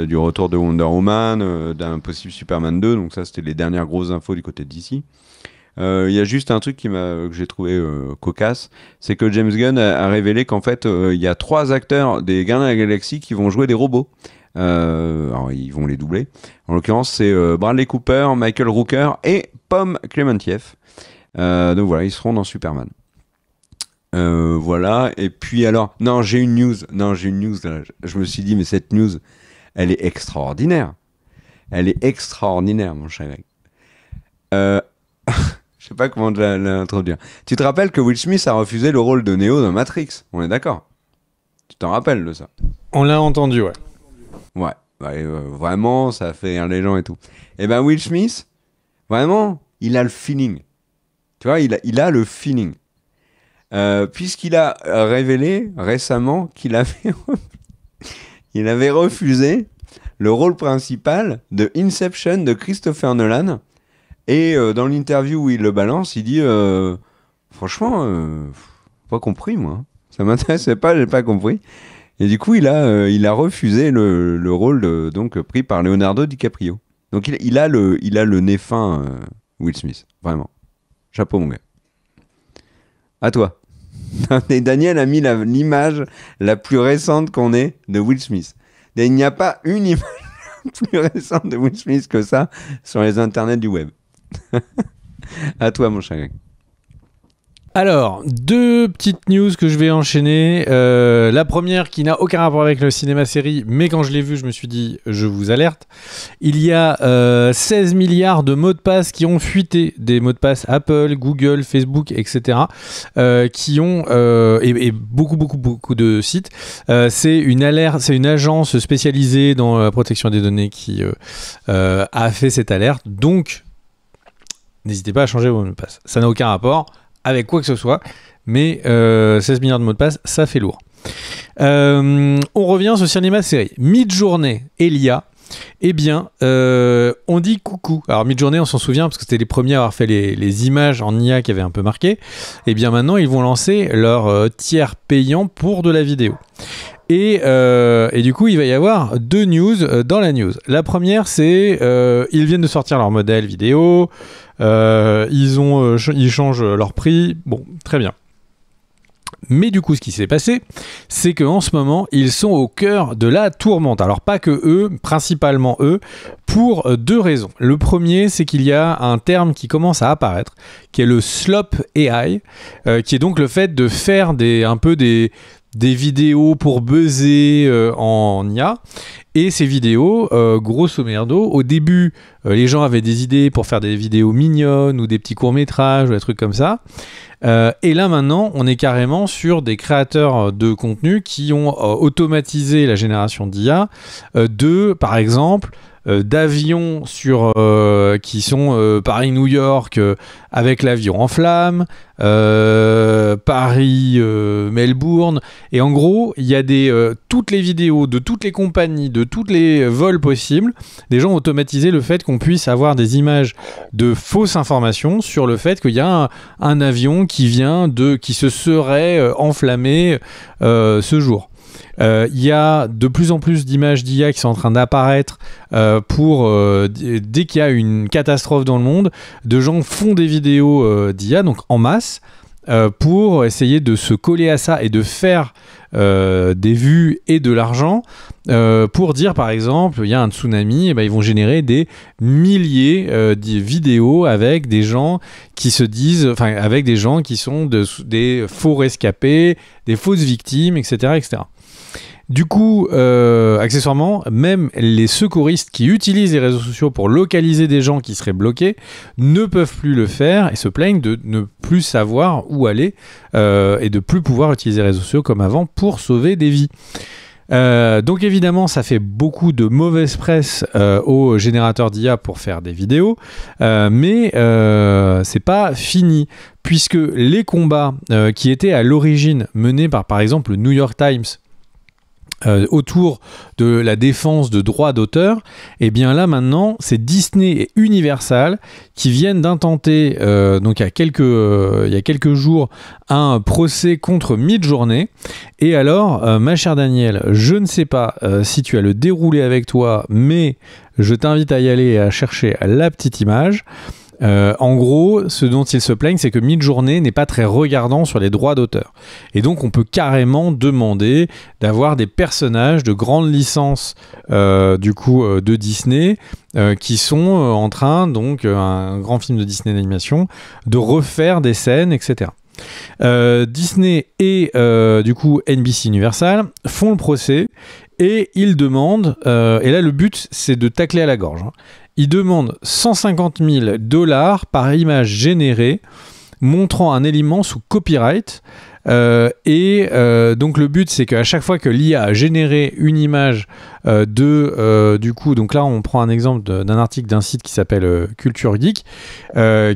du retour de Wonder Woman, d'un possible Superman 2, donc ça c'était les dernières grosses infos du côté de DC. Il y a juste un truc que j'ai trouvé cocasse, c'est que James Gunn a révélé qu'en fait il y a 3 acteurs des Gardiens de la Galaxie qui vont jouer des robots. Alors ils vont les doubler. En l'occurrence c'est Bradley Cooper, Michael Rooker et Pom Klementieff. Donc voilà, ils seront dans Superman. Voilà, et puis alors, j'ai une news là. Je me suis dit, mais cette news, elle est extraordinaire. Elle est extraordinaire, mon cher Greg. Je sais pas comment l'introduire. Tu te rappelles que Will Smith a refusé le rôle de Neo dans Matrix? On est d'accord? Tu t'en rappelles de ça? On l'a entendu, ouais. Ouais, vraiment, ça fait rire les gens et tout. Et ben Will Smith, vraiment, il a le feeling. Tu vois, il a le feeling. Puisqu'il a révélé récemment qu'il avait refusé le rôle principal de Inception de Christopher Nolan. Et dans l'interview où il le balance, il dit franchement, pas compris moi. Ça m'intéressait pas, j'ai pas compris. Et du coup, il a refusé le rôle donc pris par Leonardo DiCaprio. Donc il a le nez fin, Will Smith, vraiment. Chapeau, mon gars. À toi. Et Daniel a mis l'image la plus récente qu'on ait de Will Smith. Et il n'y a pas une image plus récente de Will Smith que ça sur les internets du web. À toi, mon cher Greg. Alors, 2 petites news que je vais enchaîner. La première qui n'a aucun rapport avec le cinéma-série, mais quand je l'ai vu, je me suis dit, je vous alerte. Il y a 16 milliards de mots de passe qui ont fuité, des mots de passe Apple, Google, Facebook, etc. Qui ont, et beaucoup de sites. C'est une agence spécialisée dans la protection des données qui a fait cette alerte. Donc, n'hésitez pas à changer vos mots de passe. Ça n'a aucun rapport avec quoi que ce soit, mais 16 milliards de mots de passe, ça fait lourd. On revient sur cinéma série. Mid-journée, Elia eh bien, on dit coucou. Alors Midjourney, on s'en souvient parce que c'était les premiers à avoir fait les images en IA qui avaient un peu marqué. Eh bien maintenant, ils vont lancer leur tiers payant pour de la vidéo. Et du coup, il va y avoir 2 news dans la news. La première, c'est ils viennent de sortir leur modèle vidéo. Ils changent leur prix. Bon, très bien. Mais du coup, ce qui s'est passé, c'est qu'en ce moment, ils sont au cœur de la tourmente. Alors, pas que eux, principalement eux, pour 2 raisons. Le premier, c'est qu'il y a un terme qui commence à apparaître, qui est le slop AI, qui est donc le fait de faire des vidéos pour buzzer en IA. Et ces vidéos, grosso merdo, au début, les gens avaient des idées pour faire des vidéos mignonnes ou des petits courts-métrages ou des trucs comme ça. Et là maintenant, on est carrément sur des créateurs de contenu qui ont automatisé la génération d'IA par exemple, d'avions qui sont Paris-New York avec l'avion en flammes, Paris-Melbourne. Et en gros, il y a toutes les vidéos de toutes les compagnies, de tous les vols possibles. Des gens ont automatisé le fait qu'on puisse avoir des images de fausses informations sur le fait qu'il y a un avion qui se serait enflammé ce jour. Il y a de plus en plus d'images d'IA qui sont en train d'apparaître dès qu'il y a une catastrophe dans le monde, de gens font des vidéos d'IA, donc en masse, pour essayer de se coller à ça et de faire des vues et de l'argent pour dire par exemple il y a un tsunami, et ben, ils vont générer des milliers de vidéos avec des gens qui se disent, enfin avec des gens qui sont des faux rescapés, des fausses victimes, etc. etc. Du coup, accessoirement, même les secouristes qui utilisent les réseaux sociaux pour localiser des gens qui seraient bloqués ne peuvent plus le faire et se plaignent de ne plus savoir où aller et de plus pouvoir utiliser les réseaux sociaux comme avant pour sauver des vies. Donc évidemment, ça fait beaucoup de mauvaise presse aux générateurs d'IA pour faire des vidéos, mais c'est pas fini, puisque les combats qui étaient à l'origine menés par exemple le New York Times autour de la défense de droits d'auteur, et bien là maintenant c'est Disney et Universal qui viennent d'intenter donc il y a quelques jours un procès contre Midjourney. Et alors ma chère Danielle, je ne sais pas si tu as le déroulé avec toi, mais je t'invite à y aller et à chercher la petite image. En gros, ce dont ils se plaignent, c'est que Midjourney n'est pas très regardant sur les droits d'auteur. Et donc, on peut carrément demander d'avoir des personnages de grande licence de Disney qui sont en train, donc un grand film de Disney d'animation, de refaire des scènes, etc. Disney et NBC Universal font le procès et ils demandent, et là le but c'est de tacler à la gorge, hein. Ils demandent $150,000 par image générée montrant un élément sous copyright. Donc le but c'est qu'à chaque fois que l'IA a généré une image donc là on prend un exemple d'un article d'un site qui s'appelle Culture Geek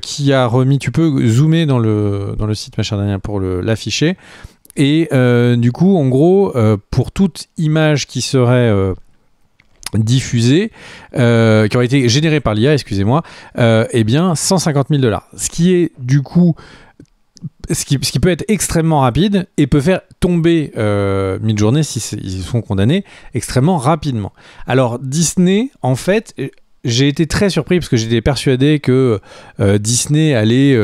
qui a remis, tu peux zoomer dans le site ma chère Daniel pour l'afficher, et du coup en gros pour toute image qui serait diffusée, qui aurait été générée par l'IA, excusez-moi, eh bien $150,000. Ce qui est du coup ce qui peut être extrêmement rapide et peut faire tomber Midjourney s'ils sont condamnés extrêmement rapidement. Alors Disney, en fait, j'ai été très surpris parce que j'étais persuadé que Disney allait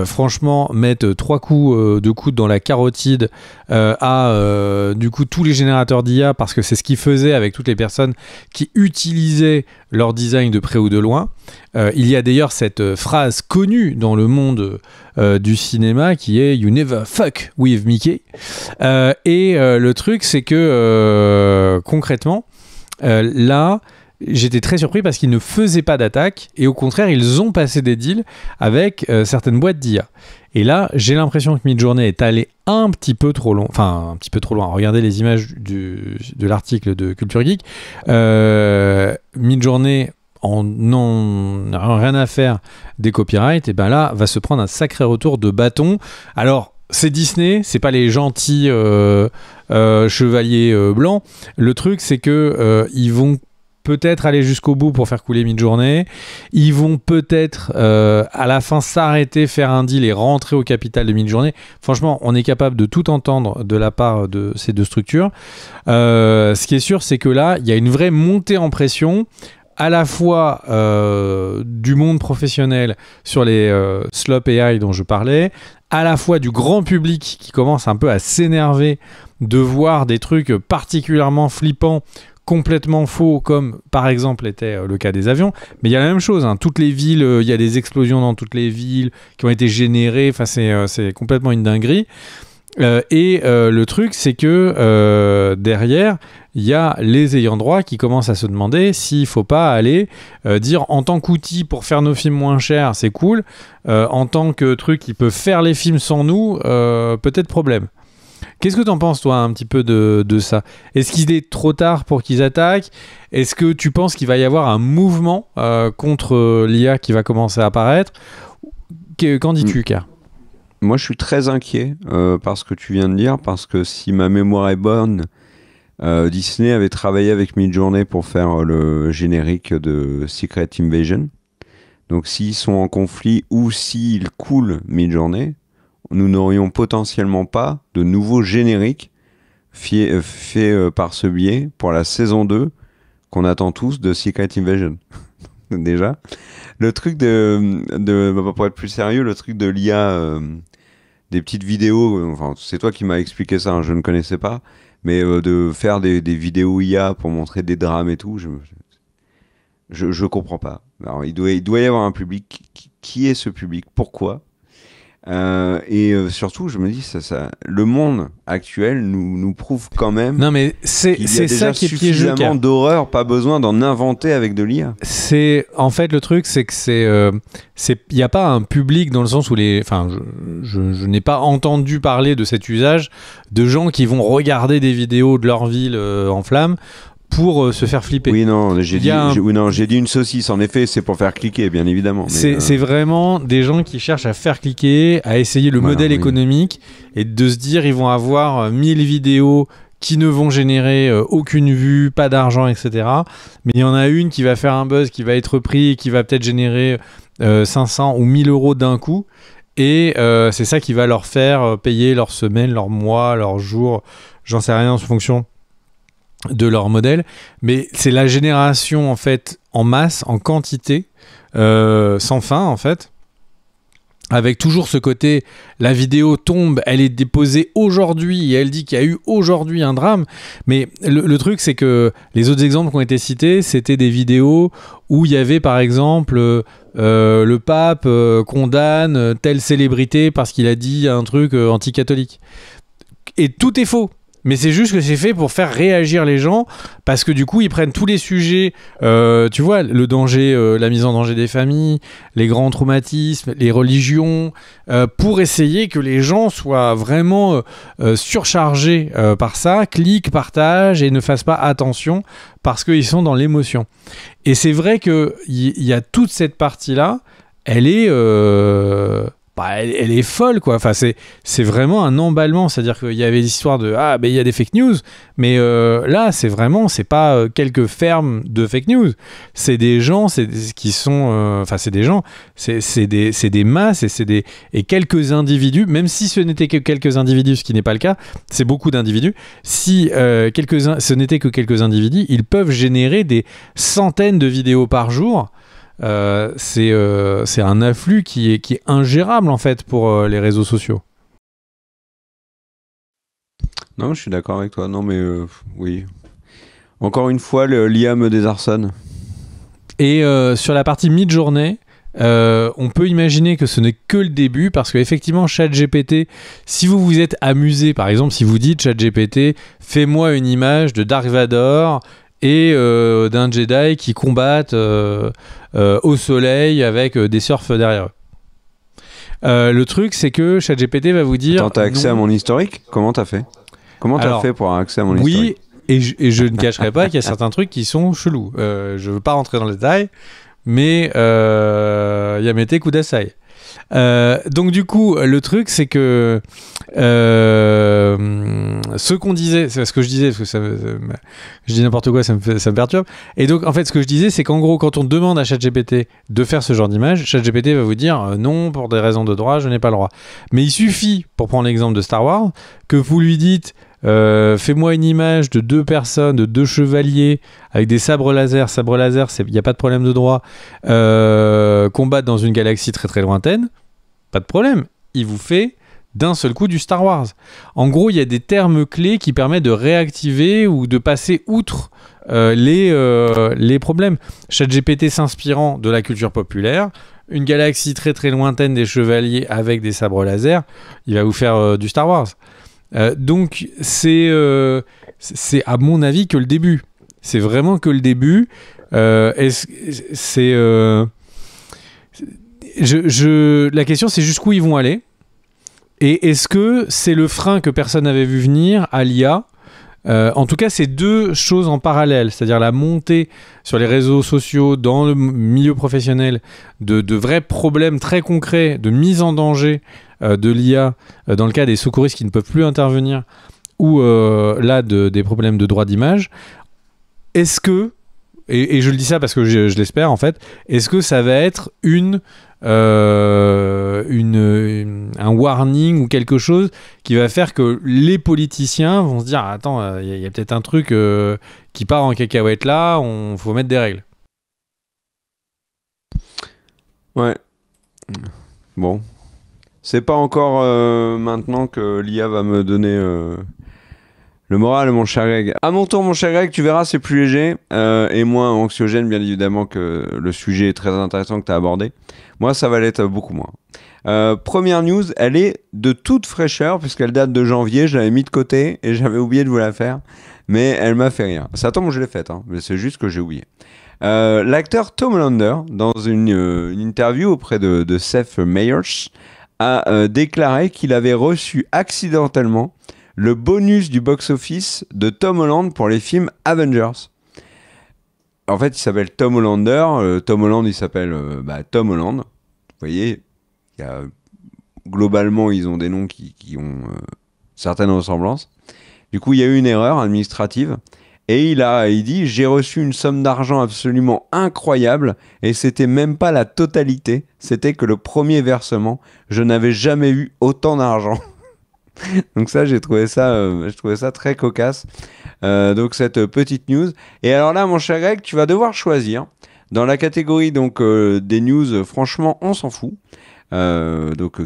franchement mettre 3 coups de coude dans la carotide à tous les générateurs d'IA, parce que c'est ce qu'ils faisaient avec toutes les personnes qui utilisaient leur design de près ou de loin. Il y a d'ailleurs cette phrase connue dans le monde du cinéma qui est "You never fuck with Mickey". Le truc c'est que concrètement là j'étais très surpris parce qu'ils ne faisaient pas d'attaque et au contraire ils ont passé des deals avec certaines boîtes d'IA. Et là j'ai l'impression que Midjourney est allé un petit peu trop loin. Regardez les images de l'article de Culture Geek. Midjourney n'a rien à faire des copyrights, et ben là va se prendre un sacré retour de bâton. Alors c'est Disney, c'est pas les gentils chevaliers blancs. Le truc c'est que ils vont peut-être aller jusqu'au bout pour faire couler Midjourney. Ils vont peut-être à la fin s'arrêter, faire un deal et rentrer au capital de Midjourney. Franchement, on est capable de tout entendre de la part de ces deux structures. Ce qui est sûr, c'est que là, il y a une vraie montée en pression, à la fois du monde professionnel sur les slop AI dont je parlais, à la fois du grand public qui commence un peu à s'énerver de voir des trucs particulièrement flippants, complètement faux, comme par exemple était le cas des avions. Mais il y a la même chose, hein. Toutes les villes, il y a des explosions dans toutes les villes qui ont été générées, enfin, c'est complètement une dinguerie. Le truc, c'est que derrière, il y a les ayants droit qui commencent à se demander s'il ne faut pas aller dire en tant qu'outil pour faire nos films moins chers, c'est cool, en tant que truc qui peut faire les films sans nous, peut-être problème. Qu'est-ce que tu en penses, toi, un petit peu de ça? Est-ce qu'il est trop tard pour qu'ils attaquent? Est-ce que tu penses qu'il va y avoir un mouvement contre l'IA qui va commencer à apparaître? Qu'en dis-tu, Car? Moi, je suis très inquiet par ce que tu viens de dire, parce que si ma mémoire est bonne, Disney avait travaillé avec Midjourney pour faire le générique de Secret Invasion. Donc, s'ils sont en conflit ou s'ils coulent Midjourney, nous n'aurions potentiellement pas de nouveaux génériques faits par ce biais pour la saison 2 qu'on attend tous de Secret Invasion. Déjà. Le truc pour être plus sérieux, le truc de l'IA, des petites vidéos, enfin, c'est toi qui m'as expliqué ça, hein, je ne connaissais pas, mais de faire des vidéos IA pour montrer des drames et tout, je comprends pas. Alors, il doit y avoir un public. Qui est ce public? Pourquoi? Surtout, je me dis, le monde actuel nous prouve quand même. Non, mais c'est ça qui est piégeux. Suffisamment d'horreur, pas besoin d'en inventer avec de l'IA. En fait, le truc, c'est que il n'y a pas un public dans le sens où je n'ai pas entendu parler de cet usage de gens qui vont regarder des vidéos de leur ville en flammes pour se faire flipper. Oui, non, j'ai dit une saucisse. En effet, c'est pour faire cliquer, bien évidemment. C'est vraiment des gens qui cherchent à faire cliquer, à essayer le modèle économique et de se dire ils vont avoir 1000 vidéos qui ne vont générer aucune vue, pas d'argent, etc. Mais il y en a une qui va faire un buzz, qui va être pris et qui va peut-être générer 500 ou 1000 euros d'un coup. Et c'est ça qui va leur faire payer leur semaine, leur mois, leur jour, j'en sais rien en fonction de leur modèle, mais c'est la génération en fait en masse, en quantité, sans fin en fait, avec toujours ce côté, la vidéo tombe, elle est déposée aujourd'hui et elle dit qu'il y a eu aujourd'hui un drame, mais le truc c'est que les autres exemples qui ont été cités, c'était des vidéos où il y avait par exemple le pape condamne telle célébrité parce qu'il a dit un truc anti-catholique. Et tout est faux. Mais c'est juste que c'est fait pour faire réagir les gens, parce que du coup ils prennent tous les sujets, tu vois, le danger, la mise en danger des familles, les grands traumatismes, les religions, pour essayer que les gens soient vraiment surchargés par ça, cliquent, partagent et ne fassent pas attention parce qu'ils sont dans l'émotion. Et c'est vrai qu'il y a toute cette partie-là, elle est... elle est folle, quoi. Enfin, c'est vraiment un emballement. C'est-à-dire qu'il y avait l'histoire de il y a des fake news, mais là, c'est pas quelques fermes de fake news. C'est des gens, qui sont, c'est des gens, c'est des masses et quelques individus. Même si ce n'était que quelques individus, ce qui n'est pas le cas, c'est beaucoup d'individus. Si ce n'était que quelques individus, ils peuvent générer des centaines de vidéos par jour. C'est un afflux qui est ingérable en fait pour les réseaux sociaux. Non, je suis d'accord avec toi. Non, mais oui. Encore une fois, l'IA me désarçonne. Et sur la partie Midjourney, on peut imaginer que ce n'est que le début, parce qu'effectivement ChatGPT, si vous vous êtes amusé, par exemple, si vous dites ChatGPT, fais-moi une image de Dark Vador et d'un Jedi qui combattent au soleil avec des surfs derrière eux. Le truc, c'est que ChatGPT va vous dire... Attends, t'as accès à mon historique? Comment t'as fait? Comment t'as fait pour avoir accès à mon historique? Oui, et je ne cacherai pas qu'il y a certains trucs qui sont chelous. Je ne veux pas rentrer dans le détail, mais Yamete Kudasai. Donc du coup, le truc, c'est que ce qu'on disait, c'est ce que je disais, parce que je dis n'importe quoi, ça me perturbe. Et donc, en fait, ce que je disais, c'est qu'en gros, quand on demande à ChatGPT de faire ce genre d'image, ChatGPT va vous dire non, pour des raisons de droit, je n'ai pas le droit. Mais il suffit, pour prendre l'exemple de Star Wars, que vous lui dites fais-moi une image de 2 personnes, de 2 chevaliers avec des sabres laser, il n'y a pas de problème de droit, combattre dans une galaxie très très lointaine, pas de problème, il vous fait d'un seul coup du Star Wars. En gros, il y a des termes clés qui permettent de réactiver ou de passer outre les problèmes. ChatGPT s'inspirant de la culture populaire, une galaxie très très lointaine, des chevaliers avec des sabres laser, il va vous faire du Star Wars. Donc c'est à mon avis que le début. C'est vraiment que le début. La question, c'est jusqu'où ils vont aller. Et est-ce que c'est le frein que personne n'avait vu venir à l'IA ? En tout cas, c'est 2 choses en parallèle, c'est-à-dire la montée sur les réseaux sociaux, dans le milieu professionnel, de vrais problèmes très concrets, de mise en danger de l'IA, dans le cas des secouristes qui ne peuvent plus intervenir, ou là, des problèmes de droit d'image. Est-ce que, et je le dis ça parce que je l'espère en fait, est-ce que ça va être un warning ou quelque chose qui va faire que les politiciens vont se dire attends, y a peut-être un truc qui part en cacahuète là, faut mettre des règles. Ouais. Bon. C'est pas encore maintenant que l'IA va me donner le moral, mon cher Greg. À mon tour, mon cher Greg, tu verras, c'est plus léger et moins anxiogène, bien évidemment, que le sujet est très intéressant que tu as abordé. Moi, ça va l'être beaucoup moins. Première news, elle est de toute fraîcheur, puisqu'elle date de janvier. Je l'avais mis de côté et j'avais oublié de vous la faire. Mais elle m'a fait rire. Ça tombe, je l'ai faite, hein, mais c'est juste que j'ai oublié. L'acteur Tom Hollander, dans une interview auprès de Seth Meyers, a déclaré qu'il avait reçu accidentellement le bonus du box-office de Tom Holland pour les films Avengers. En fait, il s'appelle Tom Hollander. Tom Holland, il s'appelle Tom Holland. Vous voyez, globalement, ils ont des noms qui ont certaines ressemblances. Du coup, il y a eu une erreur administrative. Et il dit, j'ai reçu une somme d'argent absolument incroyable et c'était même pas la totalité, c'était que le premier versement, je n'avais jamais eu autant d'argent. Donc ça, j'ai trouvé ça très cocasse. Donc cette petite news. Et alors là, mon cher Greg, tu vas devoir choisir dans la catégorie donc des news. Franchement, on s'en fout.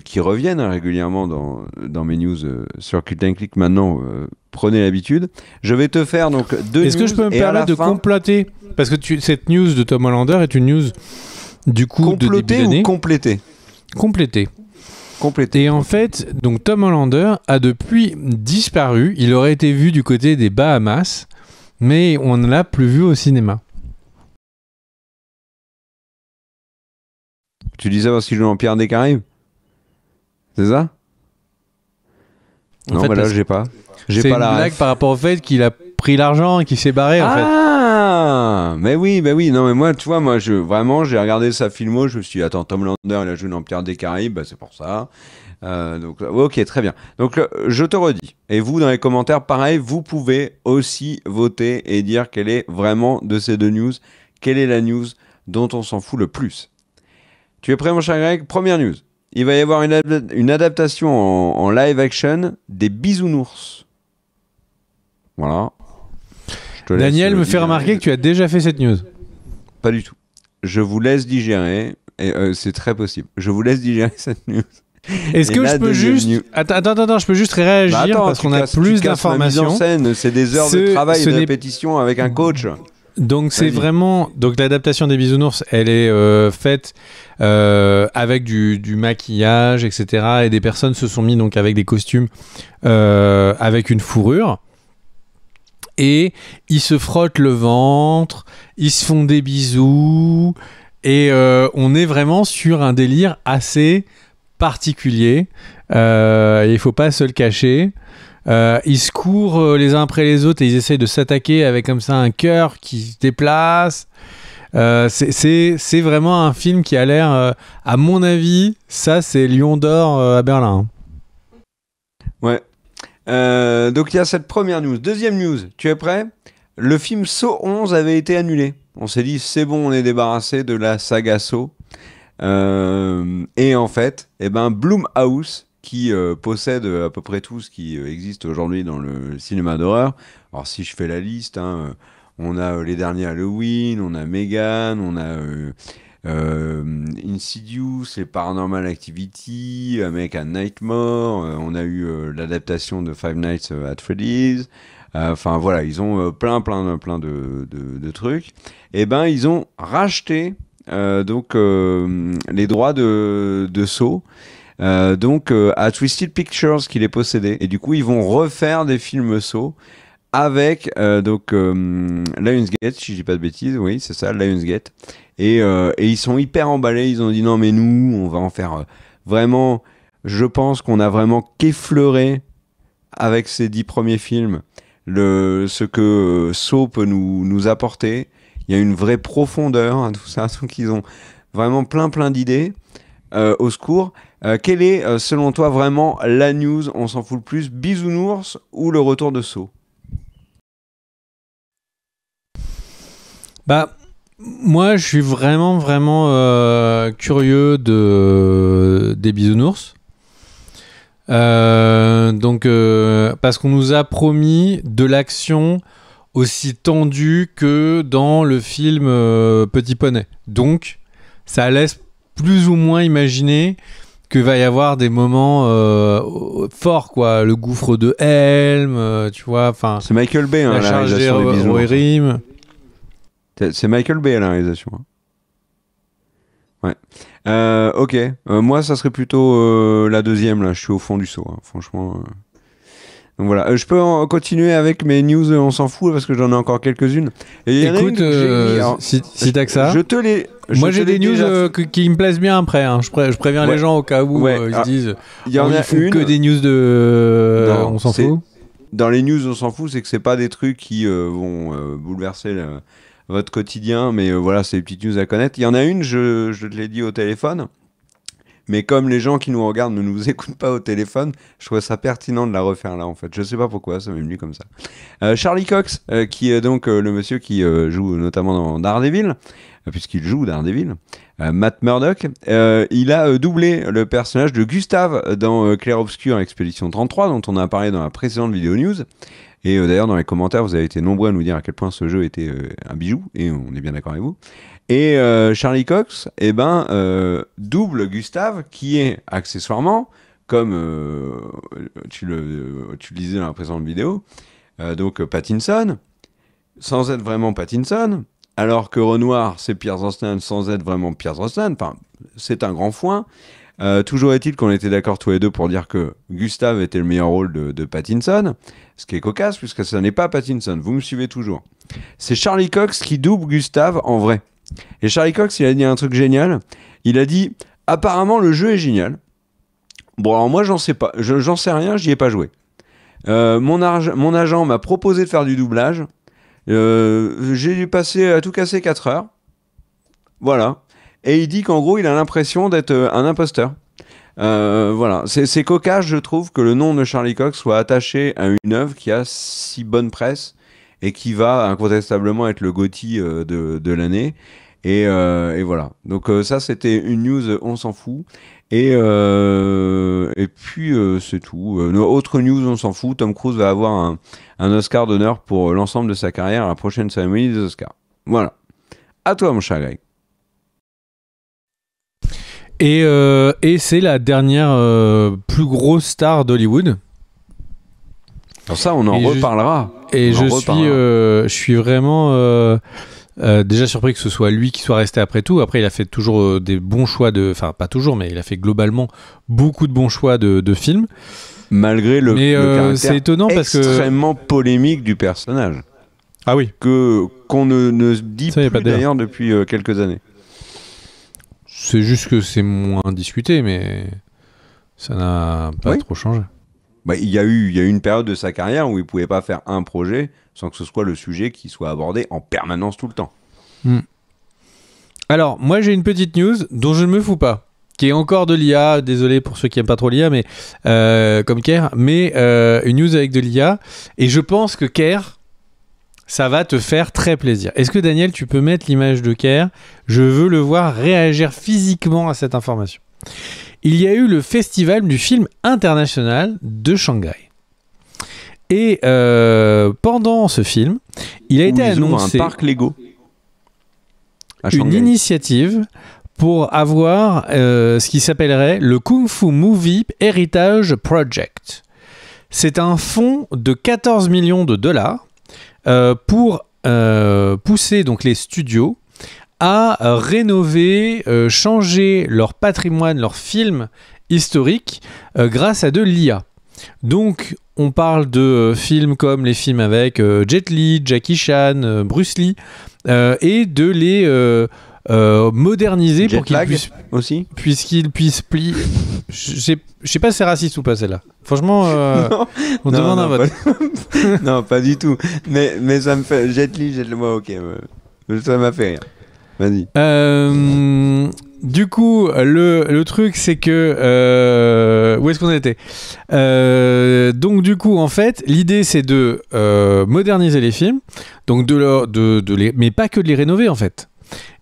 Qui reviennent régulièrement dans mes news sur Cult & Click maintenant. Prenez l'habitude. Je vais te faire donc 2 news. Est-ce que je peux me permettre de compléter ? Parce que cette news de Tom Hollander est une news du coup de début d'année. Ou compléter ? Compléter. Et en fait, donc Tom Hollander a depuis disparu. Il aurait été vu du côté des Bahamas, mais on ne l'a plus vu au cinéma. Tu disais parce qu'il joue en Pirates des Caraïbes ? C'est ça ? Non, là, j'ai pas. C'est une blague par rapport au fait qu'il a pris l'argent et qu'il s'est barré, en fait. Ah, mais oui. Non, mais moi, tu vois, j'ai regardé sa filmo, je me suis dit, attends, Tom Hollander, il a joué dans Pirates des Caraïbes, c'est pour ça. Donc, ok, très bien. Donc, je te redis. Et vous, dans les commentaires, pareil, vous pouvez aussi voter et dire quelle est vraiment de ces 2 news, quelle est la news dont on s'en fout le plus. Tu es prêt, mon cher Greg ? Première news. Il va y avoir une adaptation en live action des Bisounours. Voilà. Daniel me fait remarquer que tu as déjà fait cette news. Pas du tout. Je vous laisse digérer. Et c'est très possible. Je vous laisse digérer cette news. Est-ce que je peux juste... Attends, je peux juste réagir parce qu'on a plus d'informations. Mise en scène, c'est des heures de travail et de répétition avec un coach. Donc c'est vraiment... Donc l'adaptation des Bisounours, elle est faite avec du maquillage, etc. Et des personnes se sont mis donc avec des costumes avec une fourrure. Et ils se frottent le ventre, ils se font des bisous. Et on est vraiment sur un délire assez particulier. Il faut pas se le cacher. Ils se courent les uns après les autres et ils essayent de s'attaquer avec comme ça un cœur qui se déplace. C'est vraiment un film qui a l'air, à mon avis, ça c'est Lion d'Or à Berlin. Ouais. Donc il y a cette première news. Deuxième news, tu es prêt? Le film Saw 11 avait été annulé. On s'est dit, c'est bon, on est débarrassé de la saga Saw. Et en fait, Blumhouse, qui possède à peu près tout ce qui existe aujourd'hui dans le cinéma d'horreur. Alors si je fais la liste, on a les derniers Halloween, on a Megan, on a Insidious, les Paranormal Activity, American Nightmare, on a eu l'adaptation de Five Nights at Freddy's. Enfin voilà, ils ont plein de trucs. Et ben ils ont racheté les droits de Saw. À Twisted Pictures qui les possédait, et du coup ils vont refaire des films Saw avec Lionsgate, si je dis pas de bêtises, oui c'est ça, Lionsgate, et ils sont hyper emballés. Ils ont dit non mais nous on va en faire vraiment, je pense qu'on a vraiment qu'effleuré avec ces 10 premiers films ce que Saw peut nous apporter. Il y a une vraie profondeur tout ça, donc ils ont vraiment plein d'idées. Au secours. Quelle est, selon toi, vraiment la news, on s'en fout le plus, Bisounours ou le retour de Saw? Bah, moi, je suis vraiment curieux des Bisounours. Parce qu'on nous a promis de l'action aussi tendue que dans le film Petit Poney. Donc, ça laisse plus ou moins imaginer qu'il va y avoir des moments forts, quoi. Le gouffre de Helm, tu vois. Enfin, c'est Michael Bay, la charge des Rohirrim. C'est Michael Bay à la réalisation. Ouais. Ok. Moi, ça serait plutôt la deuxième. Là, je suis au fond du seau. Franchement. Donc voilà, je peux continuer avec mes news, on s'en fout parce que j'en ai encore quelques-unes. Et écoute, si t'as que ça, moi j'ai des news qui me plaisent bien après. Je préviens les gens au cas où ils se disent il y en a une que des news de. Non, on s'en fout. Dans les news, on s'en fout, c'est que c'est pas des trucs qui vont bouleverser votre quotidien, mais voilà, c'est des petites news à connaître. Il y en a une, je te l'ai dit au téléphone. Mais comme les gens qui nous regardent ne nous écoutent pas au téléphone, je trouve ça pertinent de la refaire là en fait. Je sais pas pourquoi, ça m'est venu comme ça. Charlie Cox, qui est donc le monsieur qui joue notamment dans Daredevil, puisqu'il joue Daredevil, Matt Murdock, il a doublé le personnage de Gustave dans Clair Obscur Expédition 33, dont on a parlé dans la précédente vidéo news. Et d'ailleurs, dans les commentaires, vous avez été nombreux à nous dire à quel point ce jeu était un bijou, et on est bien d'accord avec vous. Et Charlie Cox, double Gustave, qui est accessoirement, comme tu le disais dans la précédente vidéo, Pattinson, sans être vraiment Pattinson, alors que Renoir, c'est Pierce Brosnan sans être vraiment Pierce Brosnan. Enfin, c'est un grand foin. Toujours est-il qu'on était d'accord tous les deux pour dire que Gustave était le meilleur rôle de Pattinson, ce qui est cocasse puisque ce n'est pas Pattinson. Vous me suivez toujours. C'est Charlie Cox qui double Gustave en vrai. Et Charlie Cox, il a dit un truc génial. Il a dit apparemment le jeu est génial. Bon, alors moi j'en sais pas, j'en sais rien, j'y ai pas joué. Mon agent m'a proposé de faire du doublage. J'ai dû passer à tout casser 4 heures. Voilà. Et il dit qu'en gros, il a l'impression d'être un imposteur. Voilà. C'est cocasse, je trouve, que le nom de Charlie Cox soit attaché à une œuvre qui a si bonne presse et qui va incontestablement être le GOTY de l'année. Et voilà. Donc ça, c'était une news, on s'en fout. Et puis, c'est tout. Autre news, on s'en fout. Tom Cruise va avoir un Oscar d'honneur pour l'ensemble de sa carrière à la prochaine cérémonie des Oscars. Voilà. À toi, mon cher Greg. Et c'est la dernière plus grosse star d'Hollywood. Alors ça, on en reparlera. Je suis vraiment déjà surpris que ce soit lui qui soit resté après tout. Après, il a fait toujours des bons choix enfin pas toujours, mais il a fait globalement beaucoup de bons choix de films. Malgré le caractère c'est étonnant extrêmement polémique du personnage. Ah oui. Qu'on ne dit plus d'ailleurs depuis quelques années. C'est juste que c'est moins discuté, mais ça n'a pas trop changé. Bah, il y a eu une période de sa carrière où il ne pouvait pas faire un projet sans que ce soit le sujet qui soit abordé en permanence tout le temps. Alors, moi, j'ai une petite news dont je ne me fous pas, qui est encore de l'IA. Désolé pour ceux qui n'aiment pas trop l'IA, mais comme Kerr, mais une news avec de l'IA. Et je pense que Kerr, ça va te faire très plaisir. Est-ce que, Daniel, tu peux mettre l'image de Kerr ? Je veux le voir réagir physiquement à cette information. Il y a eu le festival du film international de Shanghai. Et pendant ce film, il a été annoncé un parc Lego. Une initiative pour avoir ce qui s'appellerait le Kung Fu Movie Heritage Project. C'est un fonds de 14 millions de dollars pour pousser donc les studios à rénover, changer leur patrimoine, leurs films historiques grâce à de l'IA. Donc, on parle de films comme les films avec Jet Li, Jackie Chan, Bruce Lee, et de les moderniser Jet pour qu'ils lag puissent aussi. puisqu'ils puissent plier. Je sais pas si c'est raciste ou pas celle-là. Franchement, on demande un vote. Non, pas du tout. Mais ça me fait Jet Li, moi, ok. Ça m'a fait rire. Vas-y. Du coup, le truc, c'est que... où est-ce qu'on était ? Donc, du coup, en fait, l'idée, c'est de moderniser les films, donc mais pas que de les rénover, en fait.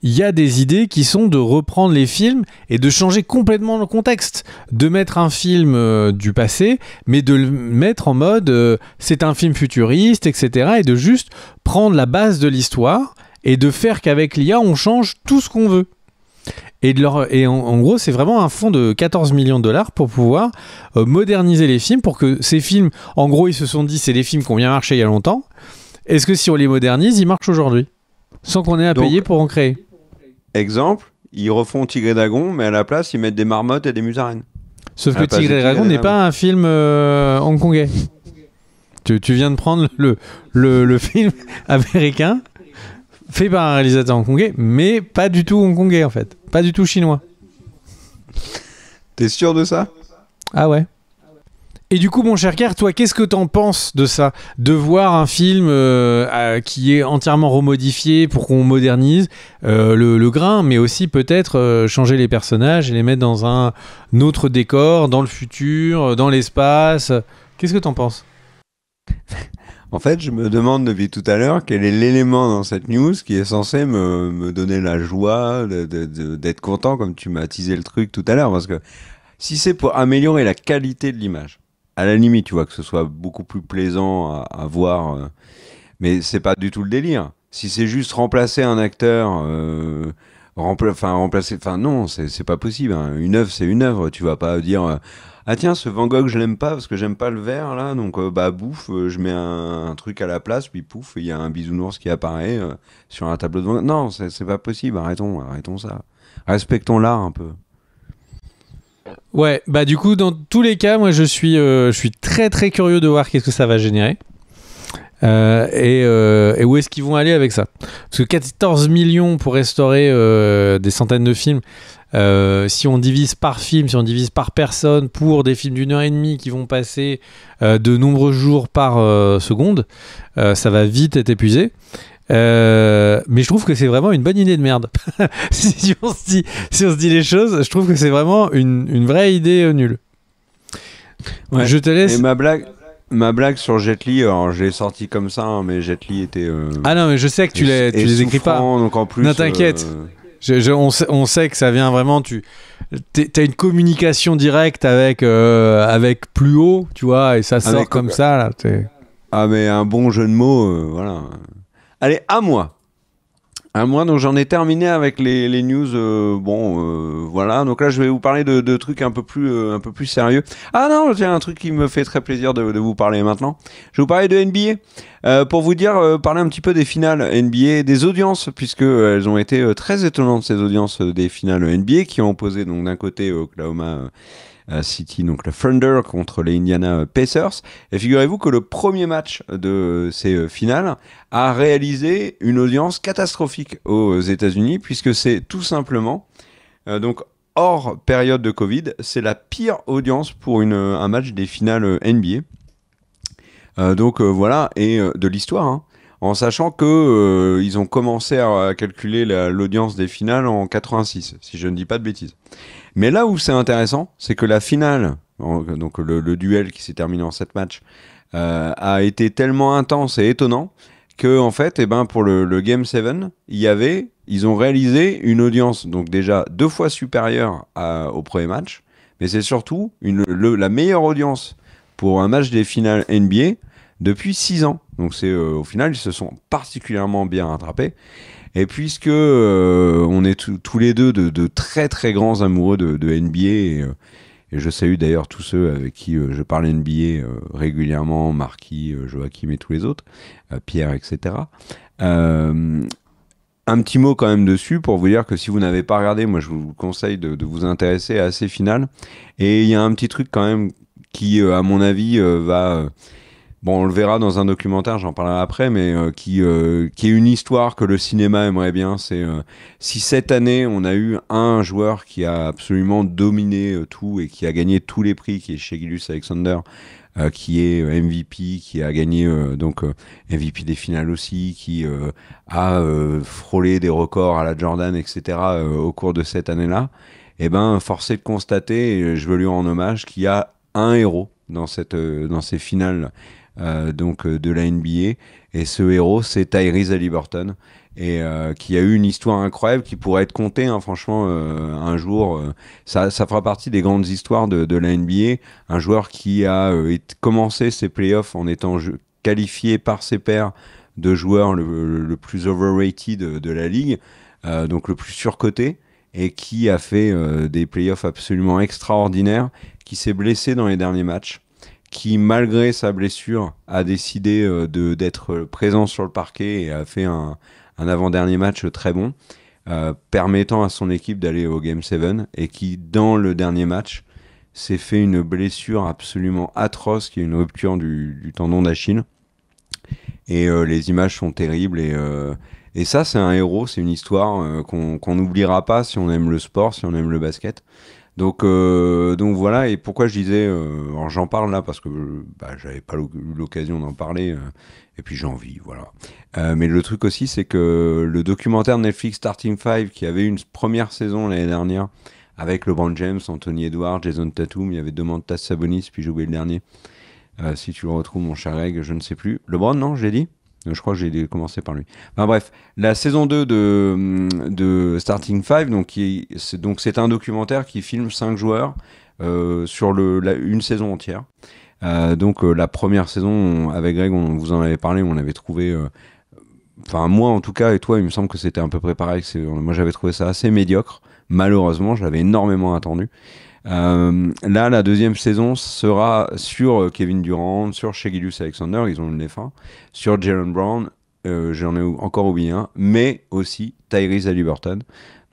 Il y a des idées qui sont de reprendre les films et de changer complètement le contexte. De mettre un film du passé, mais de le mettre en mode c'est un film futuriste, etc. Et de juste prendre la base de l'histoire et de faire qu'avec l'IA, on change tout ce qu'on veut. Et en gros, c'est vraiment un fonds de 14 millions de dollars pour pouvoir moderniser les films, pour que ces films, en gros, ils se sont dit, c'est des films qui ont bien marché il y a longtemps. Est-ce que si on les modernise, ils marchent aujourd'hui ? Sans qu'on ait à payer pour en créer. Exemple, ils refont Tigre et Dragon, mais à la place, ils mettent des marmottes et des musaraignes. Sauf que Tigre et Dragon n'est pas un film hongkongais. Tu viens de prendre le film américain, fait par un réalisateur hongkongais, mais pas du tout hongkongais en fait. Pas du tout chinois. T'es sûr de ça ? Ah ouais. Et du coup, mon cher Kerr, toi, qu'est-ce que t'en penses de ça ? De voir un film qui est entièrement remodifié pour qu'on modernise le grain, mais aussi peut-être changer les personnages et les mettre dans un autre décor, dans le futur, dans l'espace. Qu'est-ce que t'en penses ? En fait, je me demande depuis tout à l'heure quel est l'élément dans cette news qui est censé me donner la joie d'être content, comme tu m'as teasé le truc tout à l'heure. Parce que si c'est pour améliorer la qualité de l'image, à la limite, tu vois, que ce soit beaucoup plus plaisant à voir, mais c'est pas du tout le délire. Si c'est juste remplacer un acteur, non, c'est pas possible. Hein. Une œuvre, c'est une œuvre. Tu vas pas dire, ah tiens, ce Van Gogh, je l'aime pas parce que j'aime pas le vert là, donc bouffe, je mets un truc à la place, puis pouf, il y a un bisounours qui apparaît sur un tableau de Van Gogh. Non, c'est pas possible. Arrêtons ça. Respectons l'art un peu. Ouais, bah du coup, dans tous les cas, moi je suis très très curieux de voir qu'est-ce que ça va générer. Et où est-ce qu'ils vont aller avec ça ? Parce que 14 millions pour restaurer des centaines de films, si on divise par film, si on divise par personne pour des films d'1 heure et demie qui vont passer de nombreux jours par seconde, ça va vite être épuisé. Mais je trouve que c'est vraiment une bonne idée de merde. si on se dit les choses, je trouve que c'est vraiment une vraie idée nulle. Ouais. Je te laisse. Et ma blague sur Jet Li, alors je l'ai sortie comme ça, hein, mais Jet Li était. Ah non, mais je sais que tu les écris pas. Donc en plus, non, t'inquiète. On sait que ça vient vraiment. T'as une communication directe avec plus haut, tu vois, et ça sort comme ça là. Ah mais un bon jeu de mots, voilà. Allez, à moi, donc j'en ai terminé avec les news. Voilà. Donc là, je vais vous parler de trucs un peu plus sérieux. Ah non, j'ai un truc qui me fait très plaisir de vous parler maintenant. Je vais vous parler de NBA pour vous dire, parler un petit peu des finales NBA, des audiences, puisque elles ont été très étonnantes ces audiences des finales NBA qui ont opposé donc d'un côté Oklahoma City, donc le Thunder contre les Indiana Pacers. Et figurez-vous que le premier match de ces finales a réalisé une audience catastrophique aux États-Unis, puisque c'est tout simplement, donc hors période de Covid, c'est la pire audience pour un match des finales NBA. Voilà, et de l'histoire. Hein. en sachant que ils ont commencé à calculer l'audience des finales en 86, si je ne dis pas de bêtises. Mais là où c'est intéressant, c'est que la finale, donc le duel qui s'est terminé en 7 matchs, a été tellement intense et étonnant que en fait, pour le Game 7, ils ont réalisé une audience donc déjà 2 fois supérieure au premier match, mais c'est surtout la meilleure audience pour un match des finales NBA depuis 6 ans. Donc au final, ils se sont particulièrement bien rattrapés. Et puisque on est tous les deux de très très grands amoureux de NBA, et je salue d'ailleurs tous ceux avec qui je parle NBA régulièrement, Marquis, Joachim et tous les autres, Pierre, etc. Un petit mot quand même dessus pour vous dire que si vous n'avez pas regardé, moi je vous conseille de vous intéresser à ces finales. Et il y a un petit truc quand même qui, à mon avis, va... Bon, on le verra dans un documentaire, j'en parlerai après, mais qui est une histoire que le cinéma aimerait bien. C'est si cette année, on a eu un joueur qui a absolument dominé tout et qui a gagné tous les prix, qui est Shai Gilgeous-Alexander, qui est MVP, qui a gagné MVP des finales aussi, qui a frôlé des records à la Jordan, etc. Au cours de cette année-là, force est de constater, et je veux lui rendre hommage, qu'il y a un héros dans ces finales de la NBA, et ce héros c'est Tyrese Haliburton, et qui a eu une histoire incroyable qui pourrait être contée, hein, franchement, un jour, ça fera partie des grandes histoires de la NBA, un joueur qui a commencé ses playoffs en étant qualifié par ses pairs de joueur le plus overrated de la ligue, donc le plus surcoté, et qui a fait des playoffs absolument extraordinaires, qui s'est blessé dans les derniers matchs, qui, malgré sa blessure, a décidé d'être présent sur le parquet et a fait un avant-dernier match très bon, permettant à son équipe d'aller au Game 7, et qui, dans le dernier match, s'est fait une blessure absolument atroce, qui est une rupture du tendon d'Achille. Et les images sont terribles, et ça, c'est un héros, c'est une histoire qu'on n'oubliera pas si on aime le sport, si on aime le basket. Donc voilà, et pourquoi je disais, alors j'en parle là parce que j'avais pas eu l'occasion d'en parler, et puis j'ai envie, voilà. Mais le truc aussi, c'est que le documentaire Netflix Starting Five, qui avait une première saison l'année dernière, avec LeBron James, Anthony Edwards, Jason Tatum, il y avait Domantas Sabonis, puis j'ai oublié le dernier. Si tu le retrouves, mon cher Greg, je ne sais plus. LeBron, non, je l'ai dit ? Je crois que j'ai commencé par lui. Bref, la saison 2 de Starting Five, c'est un documentaire qui filme 5 joueurs sur une saison entière. La première saison, avec Greg, on vous en avait parlé, on avait trouvé... Enfin, moi en tout cas, et toi, il me semble que c'était à peu près pareil. Moi, j'avais trouvé ça assez médiocre. Malheureusement, je l'avais énormément attendu. Là, la deuxième saison sera sur Kevin Durant, sur Shai Gilgeous-Alexander, ils ont une F1, sur Jaylen Brown, j'en ai encore oublié un, mais aussi Tyrese Haliburton.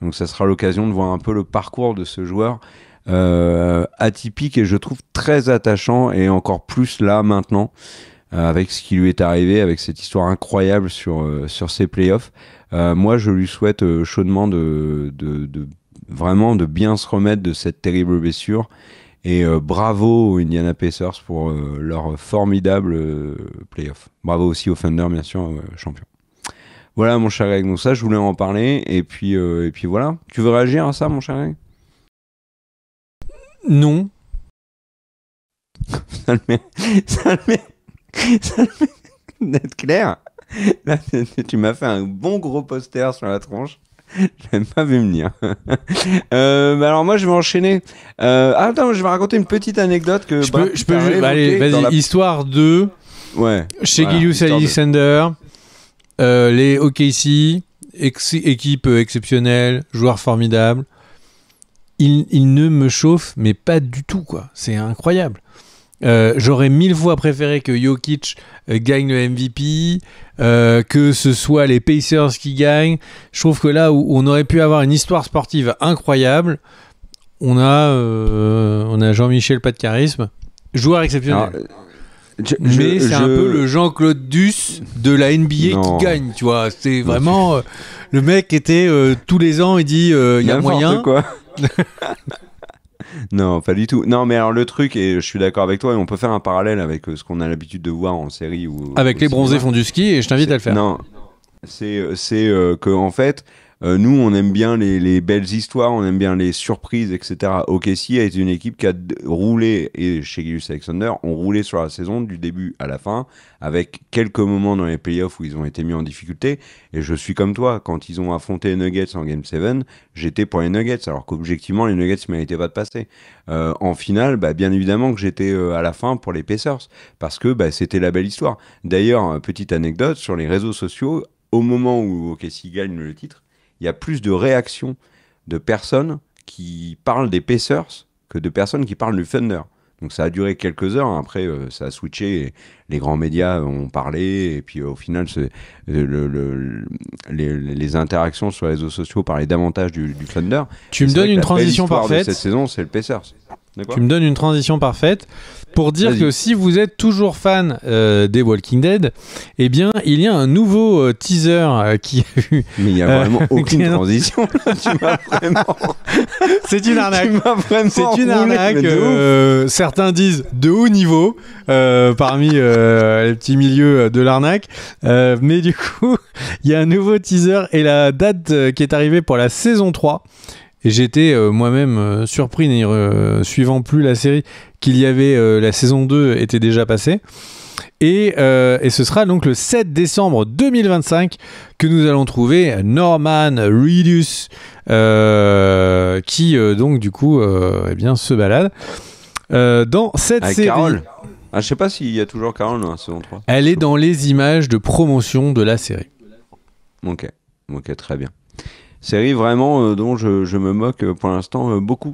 Donc ça sera l'occasion de voir un peu le parcours de ce joueur atypique, et je trouve très attachant, et encore plus là maintenant, avec ce qui lui est arrivé, avec cette histoire incroyable sur ses playoffs. Moi, je lui souhaite chaudement vraiment de bien se remettre de cette terrible blessure, et bravo aux Indiana Pacers pour leur formidable playoff. Bravo aussi aux Thunder, bien sûr, champion. Voilà, mon cher Greg, donc ça je voulais en parler, et puis voilà. Tu veux réagir à ça, mon cher Greg ? Non. ça le met d'être clair. Là, tu m'as fait un bon gros poster sur la tronche. Je l'avais pas vu venir. Alors moi je vais enchaîner. Attends, je vais raconter une petite anecdote que je peux allez, vas-y, histoire de Shai Gilgeous-Alexander, les OKC, équipe exceptionnelle, joueur formidable. Il ne me chauffe mais pas du tout, quoi. C'est incroyable. J'aurais 1000 fois préféré que Jokic gagne le MVP, que ce soit les Pacers qui gagnent. Je trouve que là où on aurait pu avoir une histoire sportive incroyable, on a Jean-Michel pas de charisme, joueur exceptionnel. Mais c'est un peu le Jean-Claude Duss de la NBA qui gagne, tu vois. C'est vraiment le mec était tous les ans, il dit il y a moyen. Quoi. Non, pas du tout. Non, mais alors le truc, et je suis d'accord avec toi, et on peut faire un parallèle avec ce qu'on a l'habitude de voir en série ou Avec les bronzés font du ski, et je t'invite à le faire. Non, c'est que en fait, nous, on aime bien les belles histoires, on aime bien les surprises, etc. OKC est une équipe qui a roulé, et chez Gilgeous Alexander, ont roulé sur la saison du début à la fin, avec quelques moments dans les playoffs où ils ont été mis en difficulté. Et je suis comme toi, quand ils ont affronté les Nuggets en Game 7, j'étais pour les Nuggets, alors qu'objectivement, les Nuggets ne méritaient pas de passer. En finale, bien évidemment que j'étais à la fin pour les Pacers, parce que c'était la belle histoire. D'ailleurs, petite anecdote, sur les réseaux sociaux, au moment où OKC gagne le titre, il y a plus de réactions de personnes qui parlent des Pacers que de personnes qui parlent du Thunder. Donc ça a duré quelques heures, après ça a switché, et les grands médias ont parlé, et puis au final les interactions sur les réseaux sociaux parlaient davantage du Thunder. Tu me donnes une transition parfaite. De cette saison, c'est le Pacers. Tu me donnes une transition parfaite pour dire que si vous êtes toujours fan des Walking Dead, eh bien, il y a un nouveau teaser qui a eu... Mais il n'y a vraiment aucune transition. Tu m'as vraiment... C'est une arnaque. C'est une arnaque. Certains disent de haut niveau parmi les petits milieux de l'arnaque. Mais du coup, il y a un nouveau teaser et la date qui est arrivée pour la saison 3. Et j'étais moi-même surpris, suivant plus la série, qu'il y avait la saison 2 était déjà passée. Et ce sera donc le 7 décembre 2025 que nous allons trouver Norman Reedus qui donc du coup se balade dans cette avec série. Carole. Je sais pas s'il y a toujours Carole dans la saison 3. Elle est dans les images de promotion de la série. Ok, très bien. Série vraiment dont je me moque pour l'instant beaucoup.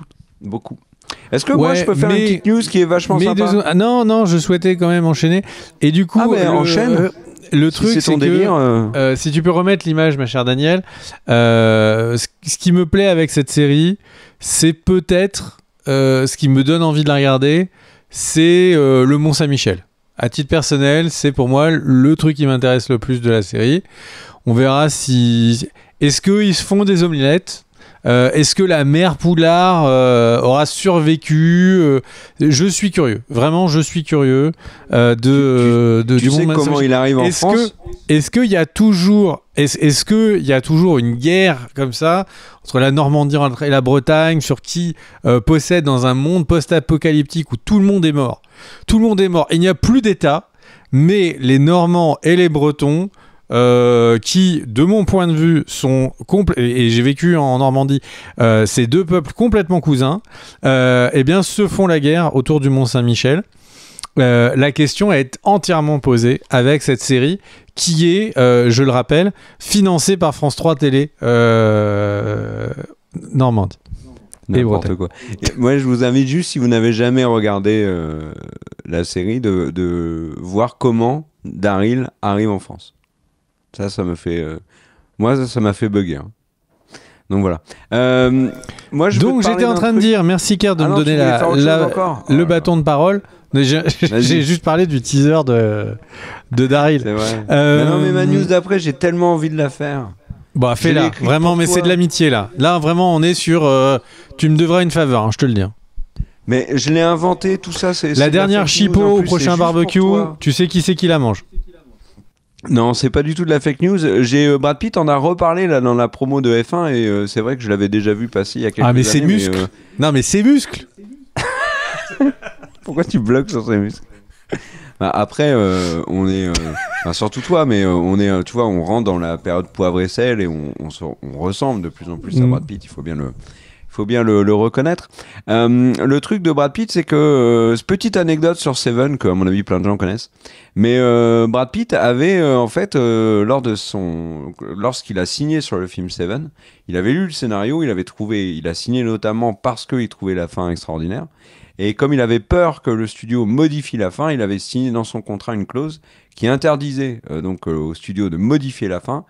Est-ce que moi je peux faire une petite news qui est vachement sympa Non, je souhaitais quand même enchaîner. Et du coup, enchaîne. Le truc, c'est c'est que si tu peux remettre l'image, ma chère Danielle, ce qui me plaît avec cette série, c'est peut-être ce qui me donne envie de la regarder, c'est le Mont-Saint-Michel. À titre personnel, c'est pour moi le truc qui m'intéresse le plus de la série. On verra si... Est-ce qu'ils se font des omelettes ? Est-ce que la mère Poudlard aura survécu ? Je suis curieux. Vraiment, je suis curieux tu sais comment il arrive en France ? Est-ce qu'il y a toujours une guerre comme ça entre la Normandie et la Bretagne sur qui possède dans un monde post-apocalyptique où tout le monde est mort. Tout le monde est mort. Il n'y a plus d'État, mais les Normands et les Bretons qui, de mon point de vue, sont et j'ai vécu en Normandie, ces deux peuples complètement cousins, se font la guerre autour du Mont-Saint-Michel. La question est entièrement posée avec cette série qui est, je le rappelle, financée par France 3 Télé Normandie. N'importe quoi. Moi, je vous invite juste, si vous n'avez jamais regardé la série, de voir comment Daryl arrive en France. Ça me fait... Moi, ça m'a fait bugger. Hein. Donc voilà. Donc j'étais en train de dire, merci Kerr de me donner le bâton de parole. J'ai juste parlé du teaser de Daryl. C'est vrai. Non, mais ma news d'après, j'ai tellement envie de la faire. Bah fais-la, vraiment, mais c'est de l'amitié là. Là, vraiment, on est sur... tu me devras une faveur, hein, je te le dis. Mais je l'ai inventé, tout ça. La dernière chipot au prochain barbecue, tu sais qui c'est qui la mange. Non, c'est pas du tout de la fake news. Brad Pitt en a reparlé là dans la promo de F1 et c'est vrai que je l'avais déjà vu passer il y a quelques années. Ah mais c'est muscle. Non mais c'est muscle. Pourquoi tu bloques sur ces muscles ? Après, on est, surtout toi, mais on est, tu vois, on rentre dans la période poivre et sel et on ressemble de plus en plus à Brad Pitt. Il faut bien le reconnaître. Le truc de Brad Pitt, c'est que petite anecdote sur Seven, que à mon avis plein de gens connaissent, mais Brad Pitt avait en fait lorsqu'il a signé sur le film Seven, il avait lu le scénario, il a signé notamment parce qu'il trouvait la fin extraordinaire. Et comme il avait peur que le studio modifie la fin, il avait signé dans son contrat une clause qui interdisait au studio de modifier la fin,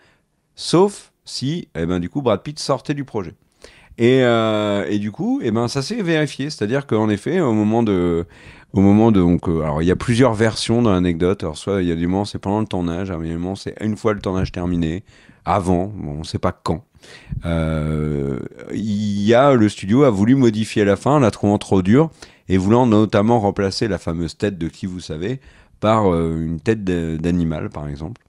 sauf si, du coup, Brad Pitt sortait du projet. Et du coup, ça s'est vérifié, c'est-à-dire qu'en effet, au moment de alors il y a plusieurs versions dans l'anecdote. Alors soit il y a du moment c'est pendant le tournage, il y a du moment c'est une fois le tournage terminé, avant, on ne sait pas quand. Le studio a voulu modifier la fin, la trouvant trop dure, et voulant notamment remplacer la fameuse tête de qui vous savez par une tête d'animal, par exemple.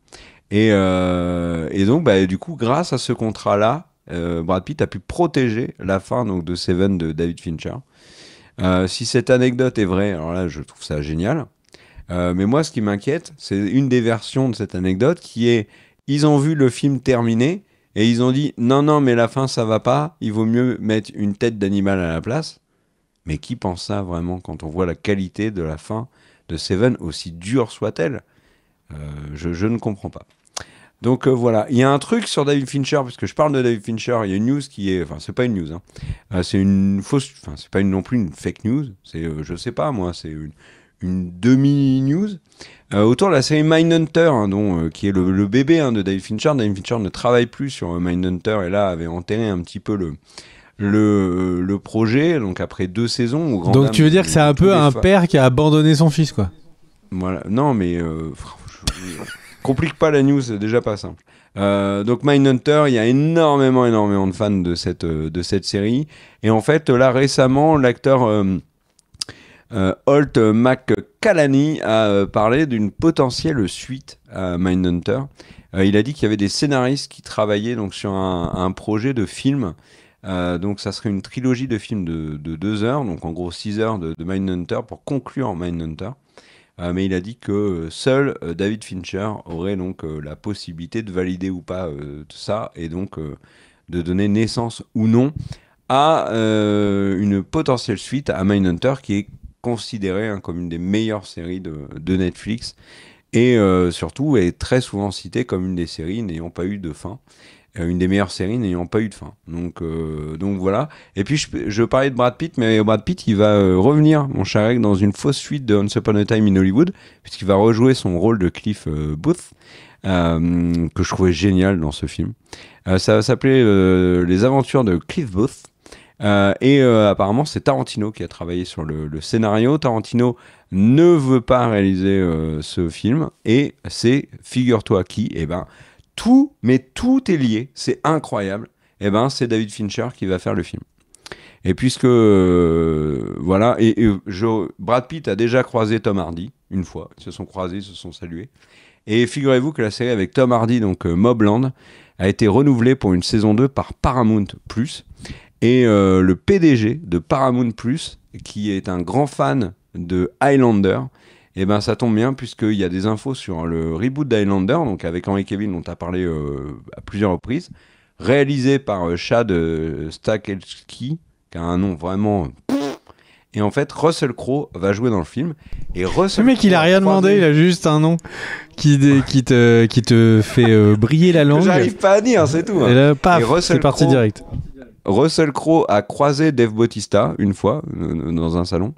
Et donc, du coup, grâce à ce contrat-là, Brad Pitt a pu protéger la fin donc, de Seven de David Fincher. Si cette anecdote est vraie, alors là, je trouve ça génial. Mais moi, ce qui m'inquiète, c'est une des versions de cette anecdote qui est, ils ont vu le film terminé et ils ont dit, non, mais la fin, ça va pas, il vaut mieux mettre une tête d'animal à la place. Mais qui pense ça vraiment quand on voit la qualité de la fin de Seven, aussi dure soit-elle? Je ne comprends pas. Donc voilà, il y a un truc sur David Fincher, puisque je parle de David Fincher, il y a une news qui est, enfin c'est pas une news, hein. C'est une fausse, enfin c'est pas non plus une fake news, c'est je sais pas moi, c'est une demi-news autour de la série Mindhunter, hein, qui est le bébé de David Fincher. David Fincher ne travaille plus sur Mindhunter et là avait enterré un petit peu le projet, donc après 2 saisons. Donc tu veux dire que c'est un peu un père qui a abandonné son fils, quoi. Voilà, non mais complique pas la news, c'est déjà pas simple. Donc Mindhunter, il y a énormément de fans de cette série. Et en fait, là récemment, l'acteur Holt McCallany a parlé d'une potentielle suite à Mindhunter. Il a dit qu'il y avait des scénaristes qui travaillaient donc sur un projet de film. Donc ça serait une trilogie de films de 2 heures, donc en gros 6 heures de Mindhunter pour conclure Mindhunter. Mais il a dit que seul David Fincher aurait donc la possibilité de valider ou pas tout ça et donc de donner naissance ou non à une potentielle suite à Mindhunter qui est considérée comme une des meilleures séries de Netflix et surtout est très souvent citée comme une des séries n'ayant pas eu de fin. Une des meilleures séries n'ayant pas eu de fin. Donc voilà. Et puis je parlais de Brad Pitt, mais Brad Pitt, il va revenir, mon cher Greg, dans une fausse suite de Once Upon a Time in Hollywood, puisqu'il va rejouer son rôle de Cliff Booth, que je trouvais génial dans ce film. Ça va s'appeler Les Aventures de Cliff Booth. Et apparemment, c'est Tarantino qui a travaillé sur le scénario. Tarantino ne veut pas réaliser ce film, et c'est, figure-toi qui, tout est lié, c'est incroyable. C'est David Fincher qui va faire le film. Et puisque voilà, Brad Pitt a déjà croisé Tom Hardy une fois, ils se sont croisés, ils se sont salués. Et figurez-vous que la série avec Tom Hardy, donc Mobland, a été renouvelée pour une saison 2 par Paramount+. Et le PDG de Paramount+, qui est un grand fan de Highlander, ça tombe bien puisqu'il y a des infos sur le reboot d'Highlander, donc avec Henry Cavill dont tu as parlé à plusieurs reprises, réalisé par Chad Stahelski, qui a un nom vraiment... Et en fait, Russell Crowe va jouer dans le film. Et Russell le mec, il a rien demandé, il a juste un nom qui te fait briller la langue. J'arrive pas à dire, c'est tout. Et là, paf, c'est parti direct. Russell Crowe a croisé Dave Bautista une fois dans un salon.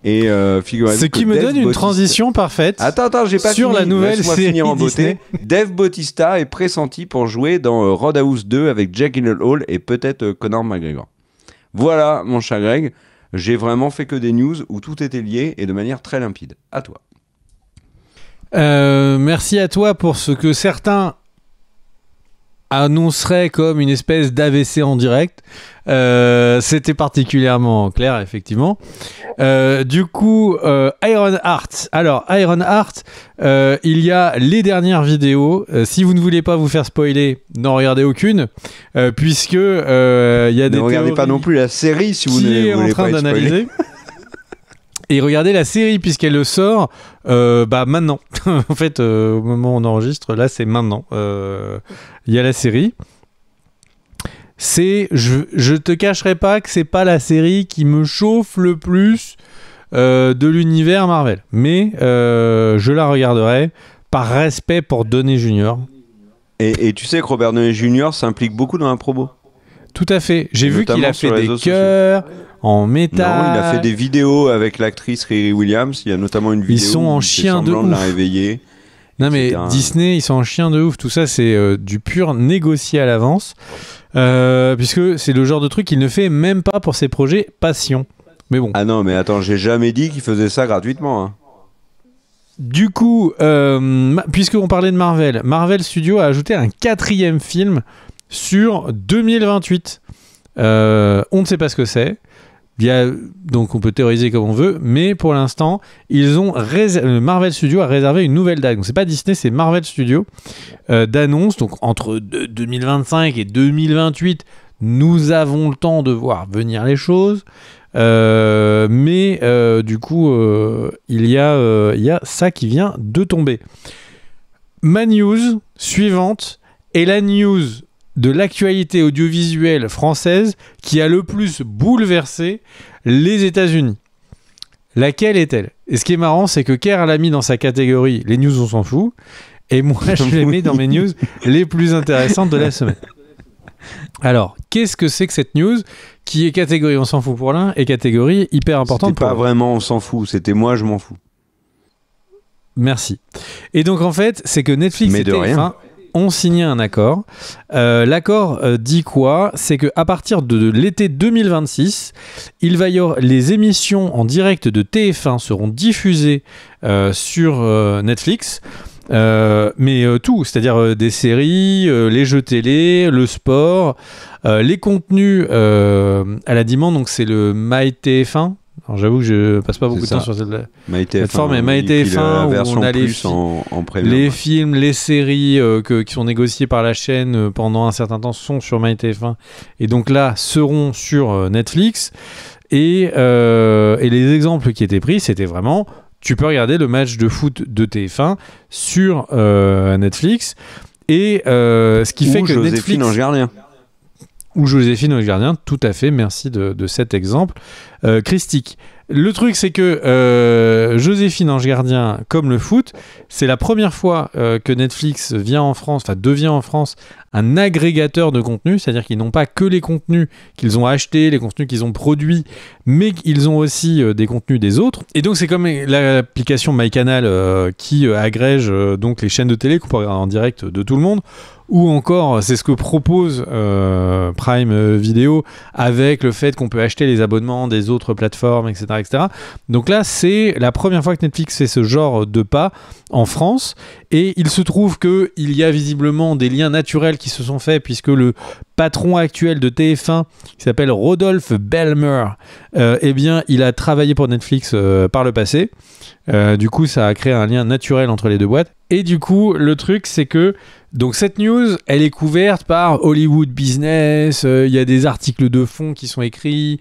Et figurez-vous ce qui me donne une transition parfaite. Attends, j'ai pas sur fini. La nouvelle série finir en beauté. Disney. Dave Bautista est pressenti pour jouer dans Roadhouse 2 avec Jake Gyllenhaal et peut-être Conor McGregor. Voilà, mon cher Greg. J'ai vraiment fait que des news où tout était lié et de manière très limpide. À toi. Merci à toi pour ce que certains annoncerait comme une espèce d'AVC en direct. C'était particulièrement clair, effectivement. Du coup, Ironheart. Alors, Ironheart, il y a les dernières vidéos. Si vous ne voulez pas vous faire spoiler, n'en regardez aucune, puisque il y a des ne regardez pas non plus la série si vous ne voulez pas être spoilé. Et regardez la série puisqu'elle sort maintenant. En fait, au moment où on enregistre, là, c'est maintenant. Il y a la série. Je te cacherai pas que c'est pas la série qui me chauffe le plus de l'univers Marvel. Mais je la regarderai par respect pour Downey Jr. Et tu sais que Robert Downey Jr. s'implique beaucoup dans la promo. Tout à fait. J'ai vu qu'il a fait des cœurs en métal. Non, il a fait des vidéos avec l'actrice Riri Williams. Il y a notamment une vidéo ils sont en chien de ouf. La réveiller. Non mais Disney, ils sont en chien de ouf. Tout ça, c'est du pur négocié à l'avance. Puisque c'est le genre de truc qu'il ne fait même pas pour ses projets passion. Mais bon. Ah non, mais attends, j'ai jamais dit qu'il faisait ça gratuitement. Hein. Du coup, puisqu'on parlait de Marvel Studios a ajouté un 4e film sur 2028. On ne sait pas ce que c'est. Donc on peut théoriser comme on veut, mais pour l'instant, Marvel Studios a réservé une nouvelle date. Donc c'est pas Disney, c'est Marvel Studios d'annonce. Donc entre 2025 et 2028, nous avons le temps de voir venir les choses. Mais du coup, il y a ça qui vient de tomber. Ma news suivante est la news de l'actualité audiovisuelle française qui a le plus bouleversé les États-Unis. Laquelle est-elle? Et ce qui est marrant, c'est que Kerr l'a mis dans sa catégorie « Les news, on s'en fout », et moi, je l'ai mis dans mes news les plus intéressantes de la semaine. Alors, qu'est-ce que c'est que cette news qui est catégorie « On s'en fout » pour l'un et catégorie hyper importante pour l'autre? C'était pas vraiment « On s'en fout », c'était « Moi, je m'en fous ». Merci. Et donc, en fait, c'est que Netflix et TF1 ont signé un accord. L'accord dit quoi? C'est qu'à partir de l'été 2026, les émissions en direct de TF1 seront diffusées sur Netflix. Mais tout, c'est-à-dire des séries, les jeux télé, le sport, les contenus à la demande. Donc c'est le MyTF1. Alors j'avoue que je passe pas beaucoup de temps sur cette plateforme, mais MyTF1 où on a les films, les séries qui sont négociées par la chaîne pendant un certain temps sont sur MyTF1 et donc là seront sur Netflix et les exemples qui étaient pris c'était vraiment tu peux regarder le match de foot de TF1 sur Netflix et ce qui fait que Joséphine Ange Gardien. Ou Joséphine Ange Gardien, tout à fait, merci de cet exemple christique. Le truc, c'est que Joséphine Ange Gardien, comme le foot, c'est la première fois que Netflix devient en France un agrégateur de contenu, c'est-à-dire qu'ils n'ont pas que les contenus qu'ils ont achetés, les contenus qu'ils ont produits, mais qu'ils ont aussi des contenus des autres. Et donc, c'est comme l'application MyCanal qui agrège donc les chaînes de télé qu'on peut regarder en direct de tout le monde. Ou encore, c'est ce que propose Prime Video avec le fait qu'on peut acheter les abonnements des autres plateformes, etc., etc. Donc là, c'est la première fois que Netflix fait ce genre de pas en France. Et il se trouve qu'il y a visiblement des liens naturels qui se sont faits puisque le patron actuel de TF1, qui s'appelle Rodolphe Belmer, eh bien, il a travaillé pour Netflix par le passé. Du coup, ça a créé un lien naturel entre les deux boîtes. Et du coup, le truc, c'est que donc cette news, elle est couverte par Hollywood Business, il y a des articles de fond qui sont écrits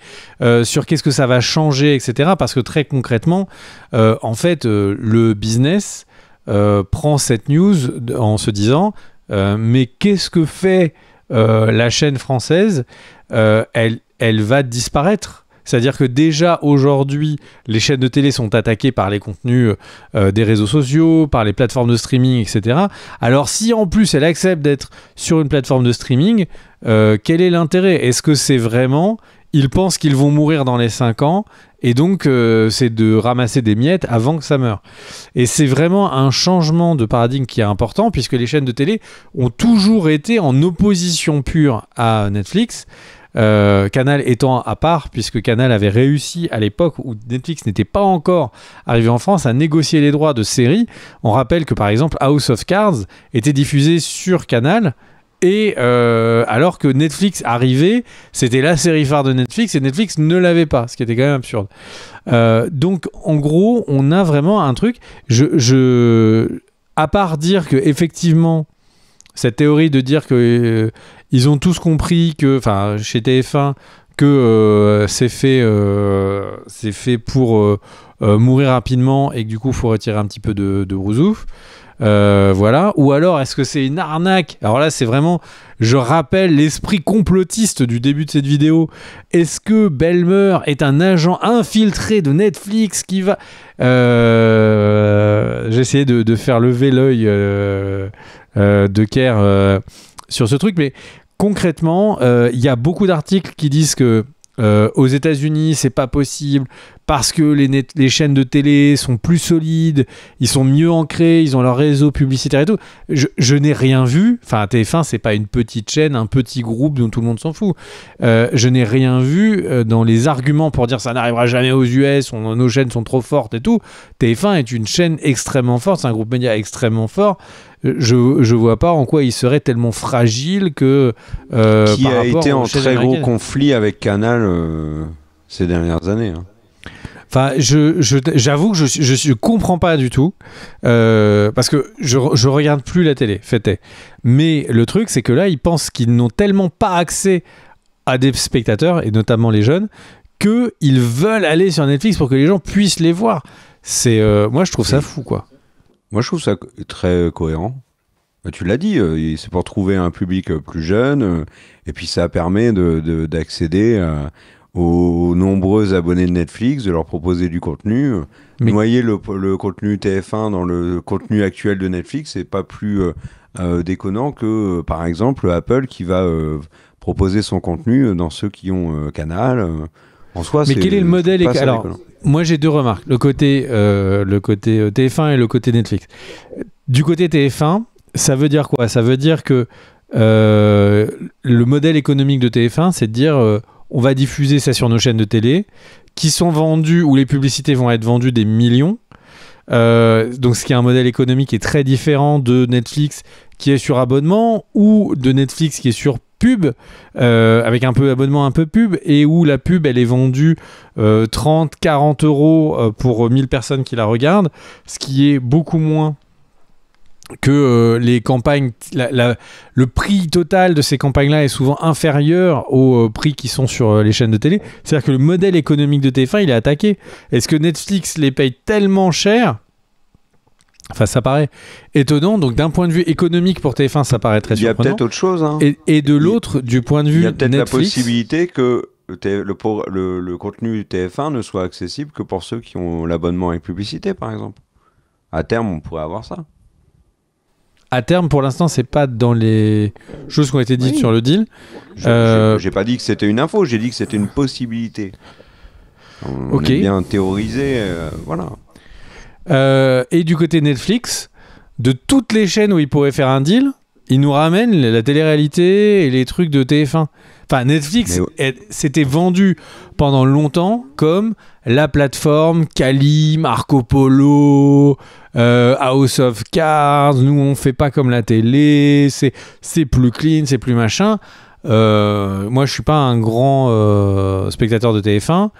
sur qu'est-ce que ça va changer, etc. Parce que très concrètement, en fait, le business prend cette news en se disant mais qu'est-ce que fait la chaîne française? Elle va disparaître. C'est-à-dire que déjà aujourd'hui, les chaînes de télé sont attaquées par les contenus des réseaux sociaux, par les plateformes de streaming, etc. Alors si en plus elle accepte d'être sur une plateforme de streaming, quel est l'intérêt? Est-ce que c'est vraiment... Ils pensent qu'ils vont mourir dans les 5 ans et donc c'est de ramasser des miettes avant que ça meure. Et c'est vraiment un changement de paradigme qui est important puisque les chaînes de télé ont toujours été en opposition pure à Netflix. Canal étant à part puisque Canal avait réussi à l'époque où Netflix n'était pas encore arrivé en France à négocier les droits de séries. On rappelle que par exemple House of Cards était diffusé sur Canal et alors que Netflix arrivait, c'était la série phare de Netflix et Netflix ne l'avait pas, ce qui était quand même absurde. Donc en gros on a vraiment un truc à part dire que effectivement cette théorie de dire que ils ont tous compris que, enfin, chez TF1, que c'est fait pour mourir rapidement et que du coup, il faut retirer un petit peu de brousouf. Voilà. Ou alors, est-ce que c'est une arnaque? Alors là, c'est vraiment... Je rappelle l'esprit complotiste du début de cette vidéo. Est-ce que Belmer est un agent infiltré de Netflix qui va... J'ai essayé de faire lever l'œil de Kerr sur ce truc, mais concrètement, il y a beaucoup d'articles qui disent que aux États-Unis, c'est pas possible parce que les chaînes de télé sont plus solides, ils sont mieux ancrés, ils ont leur réseau publicitaire et tout. Je n'ai rien vu. Enfin, TF1, c'est pas une petite chaîne, un petit groupe dont tout le monde s'en fout. Je n'ai rien vu dans les arguments pour dire ça n'arrivera jamais aux US, nos chaînes sont trop fortes et tout. TF1 est une chaîne extrêmement forte, c'est un groupe média extrêmement fort. Je vois pas en quoi il serait tellement fragile que qui a été en très gros américaines. conflit avec Canal ces dernières années. Hein. Enfin, j'avoue que je comprends pas du tout parce que je regarde plus la télé, fait-est. Mais le truc, c'est que là, ils pensent qu'ils n'ont tellement pas accès à des spectateurs et notamment les jeunes qu'ils veulent aller sur Netflix pour que les gens puissent les voir. C'est moi, je trouve ça fou, quoi. Moi, je trouve ça très cohérent. Tu l'as dit, c'est pour trouver un public plus jeune, et puis ça permet d'accéder aux nombreux abonnés de Netflix, de leur proposer du contenu. Mais... Noyer le contenu TF1 dans le contenu actuel de Netflix, c'est pas plus déconnant que, par exemple, Apple qui va proposer son contenu dans ceux qui ont Canal. En soi, mais quel est le modèle Alors, déconnant. Moi, j'ai deux remarques. Le côté TF1 et le côté Netflix. Du côté TF1, ça veut dire quoi ? Ça veut dire que le modèle économique de TF1, c'est de dire on va diffuser ça sur nos chaînes de télé qui sont vendues, où les publicités vont être vendues des millions. Donc, ce qui est un modèle économique qui est très différent de Netflix qui est sur abonnement ou de Netflix qui est sur pub, avec un peu abonnement, un peu pub, et où la pub elle est vendue 30-40 euros pour 1000 personnes qui la regardent, ce qui est beaucoup moins que les campagnes. Le prix total de ces campagnes-là est souvent inférieur aux prix qui sont sur les chaînes de télé. C'est-à-dire que le modèle économique de TF1 il est attaqué. Est-ce que Netflix les paye tellement cher ? Enfin, ça paraît étonnant. Donc, d'un point de vue économique pour TF1, ça paraît très surprenant. Il y a peut-être autre chose. Hein. Et de l'autre, du point de vue Netflix... Il y a peut-être Netflix, la possibilité que le contenu TF1 ne soit accessible que pour ceux qui ont l'abonnement avec publicité, par exemple. À terme, on pourrait avoir ça. À terme, pour l'instant, c'est pas dans les choses qui ont été dites sur le deal. J'ai pas dit que c'était une info, j'ai dit que c'était une possibilité. On Okay. est bien théorisé, voilà. Et du côté Netflix, de toutes les chaînes où ils pourraient faire un deal, ils nous ramènent la télé-réalité et les trucs de TF1. Enfin, Netflix s'était vendu pendant longtemps comme la plateforme Kali, Marco Polo, House of Cards. Nous, on fait pas comme la télé, c'est plus clean, c'est plus machin. Moi, je suis pas un grand spectateur de TF1.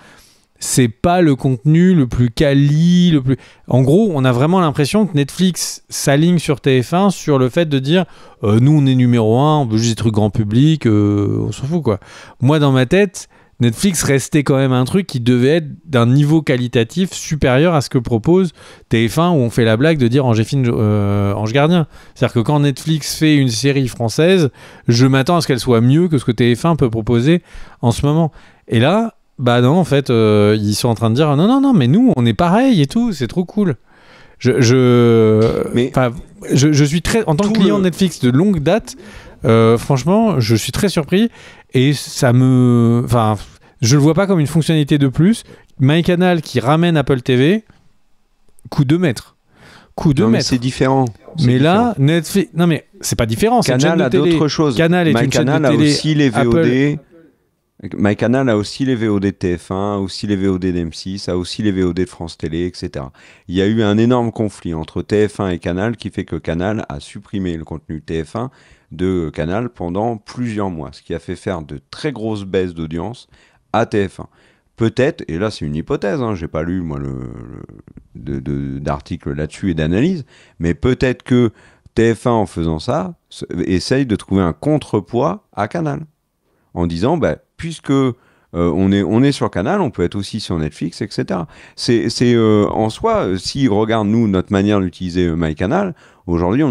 C'est pas le contenu le plus quali, le plus... En gros, on a vraiment l'impression que Netflix s'aligne sur TF1 sur le fait de dire nous, on est numéro 1, on veut juste des trucs grand public, on s'en fout, quoi. Moi, dans ma tête, Netflix restait quand même un truc qui devait être d'un niveau qualitatif supérieur à ce que propose TF1, où on fait la blague de dire Ange Gardien. C'est-à-dire que quand Netflix fait une série française, je m'attends à ce qu'elle soit mieux que ce que TF1 peut proposer en ce moment. Et là... Bah non, en fait, ils sont en train de dire non, mais nous, on est pareil et tout, c'est trop cool. Je suis très, en tant que client de Netflix de longue date, franchement, je suis très surpris et ça me, enfin, je le vois pas comme une fonctionnalité de plus. MyCanal qui ramène Apple TV, coup de maître. Mais c'est différent. Mais là, Netflix, non mais c'est pas différent. Canal a d'autres choses. Canal est une chaîne de télé. Aussi les VOD. Apple... MyCanal a aussi les VOD de TF1, aussi les VOD d'M6, a aussi les VOD de France Télé, etc. Il y a eu un énorme conflit entre TF1 et Canal qui fait que Canal a supprimé le contenu TF1 de Canal pendant plusieurs mois, ce qui a fait faire de très grosses baisses d'audience à TF1. Peut-être, et là c'est une hypothèse, hein, j'ai pas lu moi d'articles là-dessus et d'analyse, mais peut-être que TF1 en faisant ça essaye de trouver un contrepoids à Canal en disant puisque on est sur Canal, on peut être aussi sur Netflix, etc. C'est en soi, si regarde nous notre manière d'utiliser MyCanal, aujourd'hui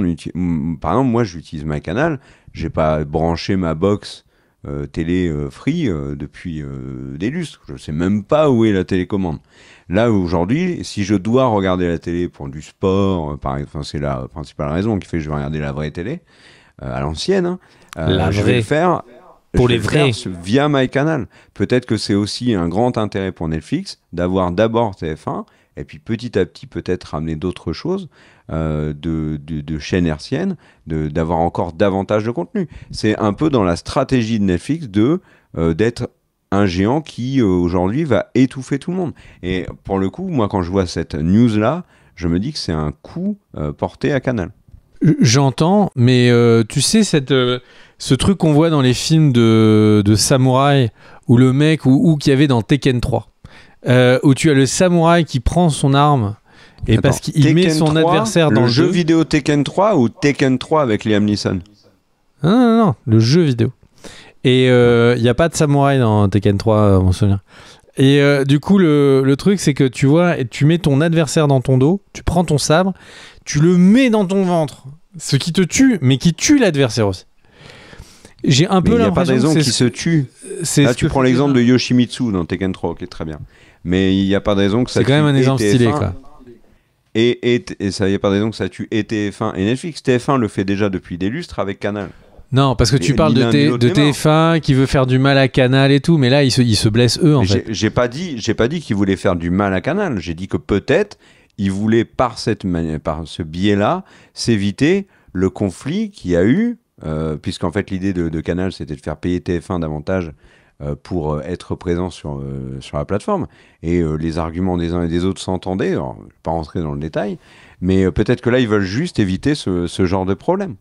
par exemple moi j'utilise MyCanal, j'ai pas branché ma box télé Free depuis des lustres, je sais même pas où est la télécommande. Là aujourd'hui, si je dois regarder la télé pour du sport, c'est la principale raison qui fait que je vais regarder la vraie télé à l'ancienne, je vais le faire. Pour je les vais le faire vrais. via MyCanal. Peut-être que c'est aussi un grand intérêt pour Netflix d'avoir d'abord TF1 et puis petit à petit peut-être ramener d'autres choses de chaînes hertziennes, d'avoir encore davantage de contenu. C'est un peu dans la stratégie de Netflix d'être un géant qui aujourd'hui va étouffer tout le monde. Et pour le coup, moi quand je vois cette news-là, je me dis que c'est un coup porté à Canal. J'entends, mais tu sais, ce truc qu'on voit dans les films de samouraï, où le mec, ou qu'il y avait dans Tekken 3, où tu as le samouraï qui prend son arme, et parce qu'il met son adversaire dans le jeu vidéo Tekken 3 ou Tekken 3 avec Liam Neeson? Non, le jeu vidéo. Et il n'y a pas de samouraï dans Tekken 3, mon souvenir. Et du coup, le truc, c'est que tu vois, tu mets ton adversaire dans ton dos, tu prends ton sabre, tu le mets dans ton ventre, ce qui te tue, mais qui tue l'adversaire aussi. J'ai un peu l'impression qu'il n'y a pas de raison que qu'il se tue. Là, tu prends l'exemple de Yoshimitsu dans Tekken 3, ok, très bien. Mais il n'y a pas de raison que ça tue. C'est quand même un exemple stylé, quoi. Et ça, il n'y a pas de raison que ça tue et TF1 et Netflix. TF1 le fait déjà depuis des lustres avec Canal. Non, parce que tu parles de TF1 qui veut faire du mal à Canal et tout, mais là, ils se blessent eux, en fait. J'ai pas dit qu'ils voulaient faire du mal à Canal. J'ai dit que peut-être ils voulaient, par ce biais-là, s'éviter le conflit qu'il y a eu, puisqu'en fait, l'idée de Canal, c'était de faire payer TF1 davantage pour être présent sur la plateforme. Et les arguments des uns et des autres s'entendaient. Alors, je ne vais pas rentrer dans le détail, mais peut-être que là, ils veulent juste éviter ce genre de problème.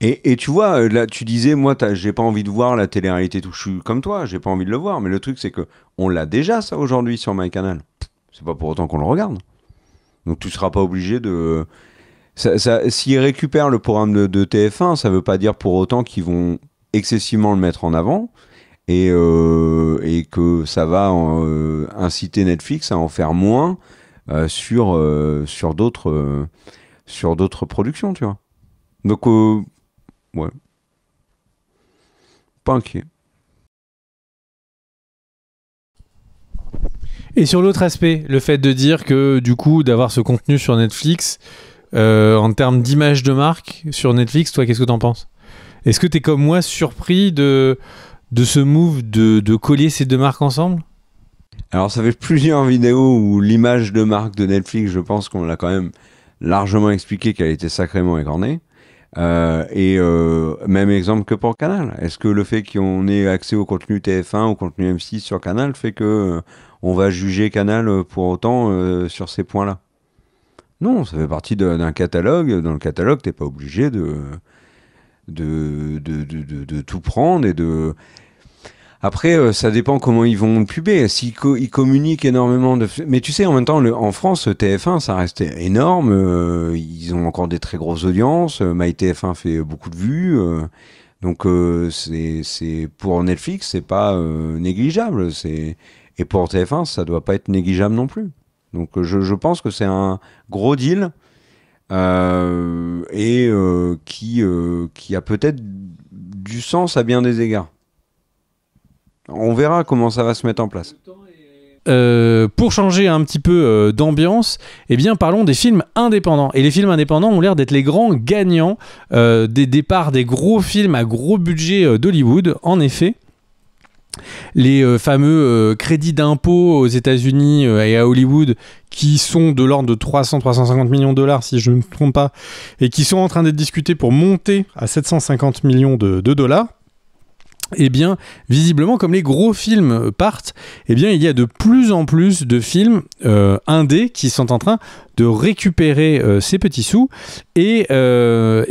Et tu vois, là, tu disais, moi, j'ai pas envie de voir la télé-réalité tout. Je suis comme toi, j'ai pas envie de le voir. Mais le truc, c'est que on l'a déjà, ça, aujourd'hui, sur MyCanal. C'est pas pour autant qu'on le regarde. Donc, tu seras pas obligé de... S'ils récupèrent le programme de TF1, ça veut pas dire pour autant qu'ils vont excessivement le mettre en avant et que ça va inciter Netflix à en faire moins sur d'autres productions, tu vois. Donc, ouais. Pas inquiet. Et sur l'autre aspect, le fait de dire que du coup, d'avoir ce contenu sur Netflix, en termes d'image de marque sur Netflix, toi, qu'est-ce que t'en penses? Est-ce que t'es comme moi surpris de ce move de coller ces deux marques ensemble? Alors, ça fait plusieurs vidéos où l'image de marque de Netflix, je pense qu'on l'a quand même largement expliqué qu'elle était sacrément écornée. Même exemple que pour Canal. Est-ce que le fait qu'on ait accès au contenu TF1 ou au contenu M6 sur Canal fait que on va juger Canal pour autant sur ces points-là? Non, ça fait partie d'un catalogue. Dans le catalogue, t'es pas obligé de tout prendre et de... Après, ça dépend comment ils vont le puber. S'ils ils communiquent énormément de... Mais tu sais, en même temps, en France, TF1, ça reste énorme. Ils ont encore des très grosses audiences. MyTF1 fait beaucoup de vues. Donc, c'est pour Netflix, c'est pas négligeable. Et pour TF1, ça doit pas être négligeable non plus. Donc, je pense que c'est un gros deal qui a peut-être du sens à bien des égards. On verra comment ça va se mettre en place. Pour changer un petit peu d'ambiance, eh bien parlons des films indépendants. Et les films indépendants ont l'air d'être les grands gagnants des départs des gros films à gros budget d'Hollywood. En effet, les fameux crédits d'impôt aux États-Unis et à Hollywood, qui sont de l'ordre de 300-350 millions de dollars, si je ne me trompe pas, et qui sont en train d'être discutés pour monter à 750 millions de dollars. Eh bien, visiblement, comme les gros films partent, eh bien, il y a de plus en plus de films indés qui sont en train de récupérer ces petits sous. Et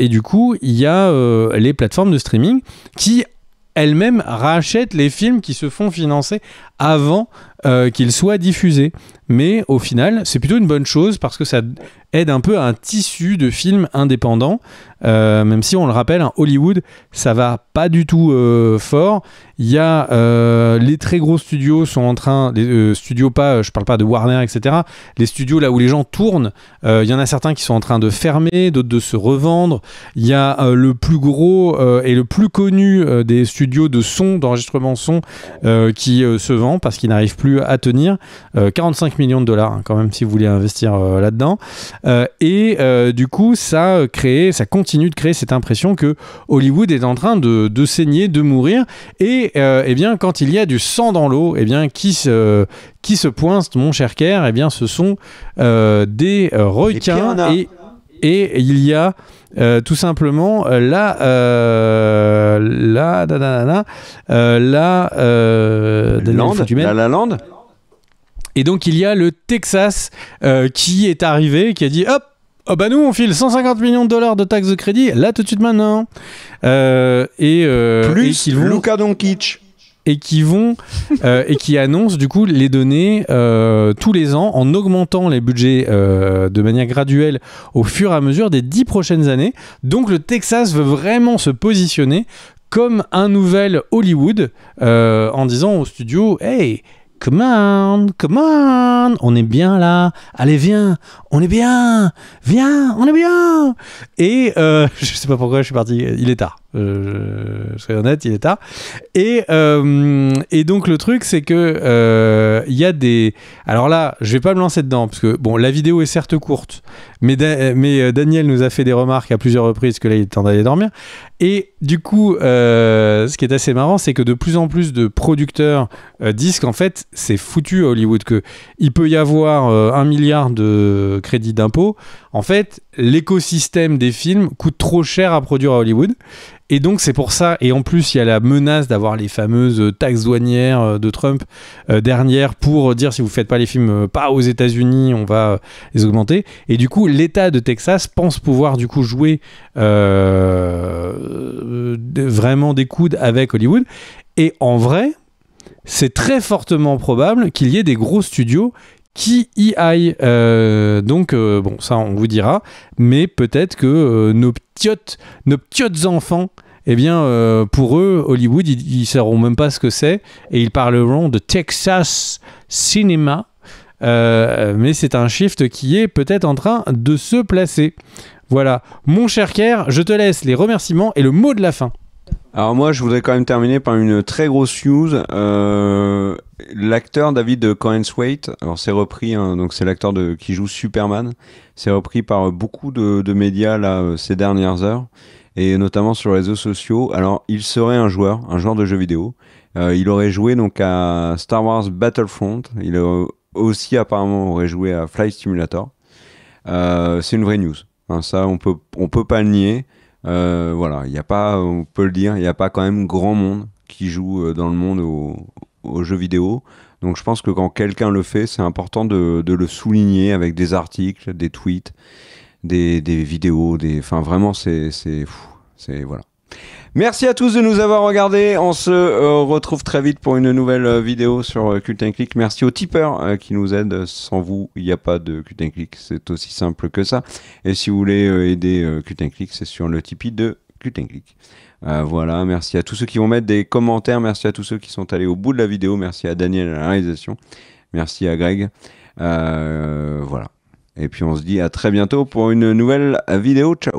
du coup, il y a les plateformes de streaming qui elles-mêmes rachètent les films qui se font financer avant qu'ils soient diffusés. Mais au final, c'est plutôt une bonne chose parce que ça aide un peu à un tissu de films indépendants. Même si on le rappelle, hein, Hollywood, ça va pas du tout fort. Il y a les très gros studios sont en train, les studios pas, je parle pas de Warner, etc. Les studios là où les gens tournent, il y en a certains qui sont en train de fermer, d'autres de se revendre. Il y a le plus gros et le plus connu des studios de son, d'enregistrement son, qui se vend parce qu'il n'arrive plus à tenir. 45 millions de dollars, hein, quand même, si vous voulez investir là-dedans. Du coup, ça continue de créer cette impression que Hollywood est en train de saigner, de mourir. Et eh bien, quand il y a du sang dans l'eau, eh bien, qui se pointe, mon cher Kerr, eh bien, ce sont des requins. Et il y a tout simplement la Land. Et donc il y a le Texas qui est arrivé, qui a dit hop, oh bah nous on file 150 millions de dollars de taxes de crédit là tout de suite maintenant. Plus Luka Doncic. Et qui annoncent du coup les donner tous les ans en augmentant les budgets de manière graduelle au fur et à mesure des 10 prochaines années. Donc le Texas veut vraiment se positionner comme un nouvel Hollywood en disant au studio « Hey, come on, on est bien là, allez viens, on est bien, viens, on est bien !» Et je sais pas pourquoi je suis parti, il est tard. Je serai honnête, il est tard. Et donc le truc c'est que il y a des... Alors là, je vais pas me lancer dedans parce que bon, la vidéo est certes courte, mais Daniel nous a fait des remarques à plusieurs reprises que là il est temps d'aller dormir. Et du coup, ce qui est assez marrant, c'est que de plus en plus de producteurs disent qu'en fait c'est foutu à Hollywood, que il peut y avoir 1 milliard de crédits d'impôt. En fait, l'écosystème des films coûte trop cher à produire à Hollywood. Et donc c'est pour ça, et en plus il y a la menace d'avoir les fameuses taxes douanières de Trump dernière pour dire si vous faites pas les films pas aux États-Unis, on va les augmenter. Et du coup l'État de Texas pense pouvoir du coup jouer vraiment des coudes avec Hollywood. Et en vrai, c'est très fortement probable qu'il y ait des gros studios qui y aille. Bon, ça on vous dira, mais peut-être que nos petits enfants, eh bien, pour eux, Hollywood, ils sauront même pas ce que c'est, et ils parleront de Texas Cinema, mais c'est un shift qui est peut-être en train de se placer. Voilà. Mon cher Kerr, je te laisse les remerciements et le mot de la fin. Alors moi, je voudrais quand même terminer par une très grosse news. L'acteur David Corenswet, alors c'est repris, hein, donc c'est l'acteur qui joue Superman, c'est repris par beaucoup de médias là ces dernières heures, et notamment sur les réseaux sociaux. Alors il serait un joueur de jeux vidéo. Il aurait joué donc à Star Wars Battlefront. Il aussi apparemment aurait joué à Flight Simulator. C'est une vraie news. Hein, ça on peut pas le nier. Voilà, il y a pas, on peut le dire, il y a pas quand même grand monde qui joue dans le monde aux jeux vidéo. Donc je pense que quand quelqu'un le fait, c'est important de le souligner avec des articles, des tweets, des vidéos, enfin vraiment c'est fou, c'est voilà. Merci à tous de nous avoir regardés. On se retrouve très vite pour une nouvelle vidéo sur Cult & Click. Merci aux tipeurs qui nous aident. Sans vous, il n'y a pas de Cult & Click. C'est aussi simple que ça. Et si vous voulez aider Cult & Click, c'est sur le Tipeee de Cult & Click. Voilà, merci à tous ceux qui vont mettre des commentaires. Merci à tous ceux qui sont allés au bout de la vidéo. Merci à Daniel à la réalisation. Merci à Greg. Voilà. Et puis on se dit à très bientôt pour une nouvelle vidéo. Ciao.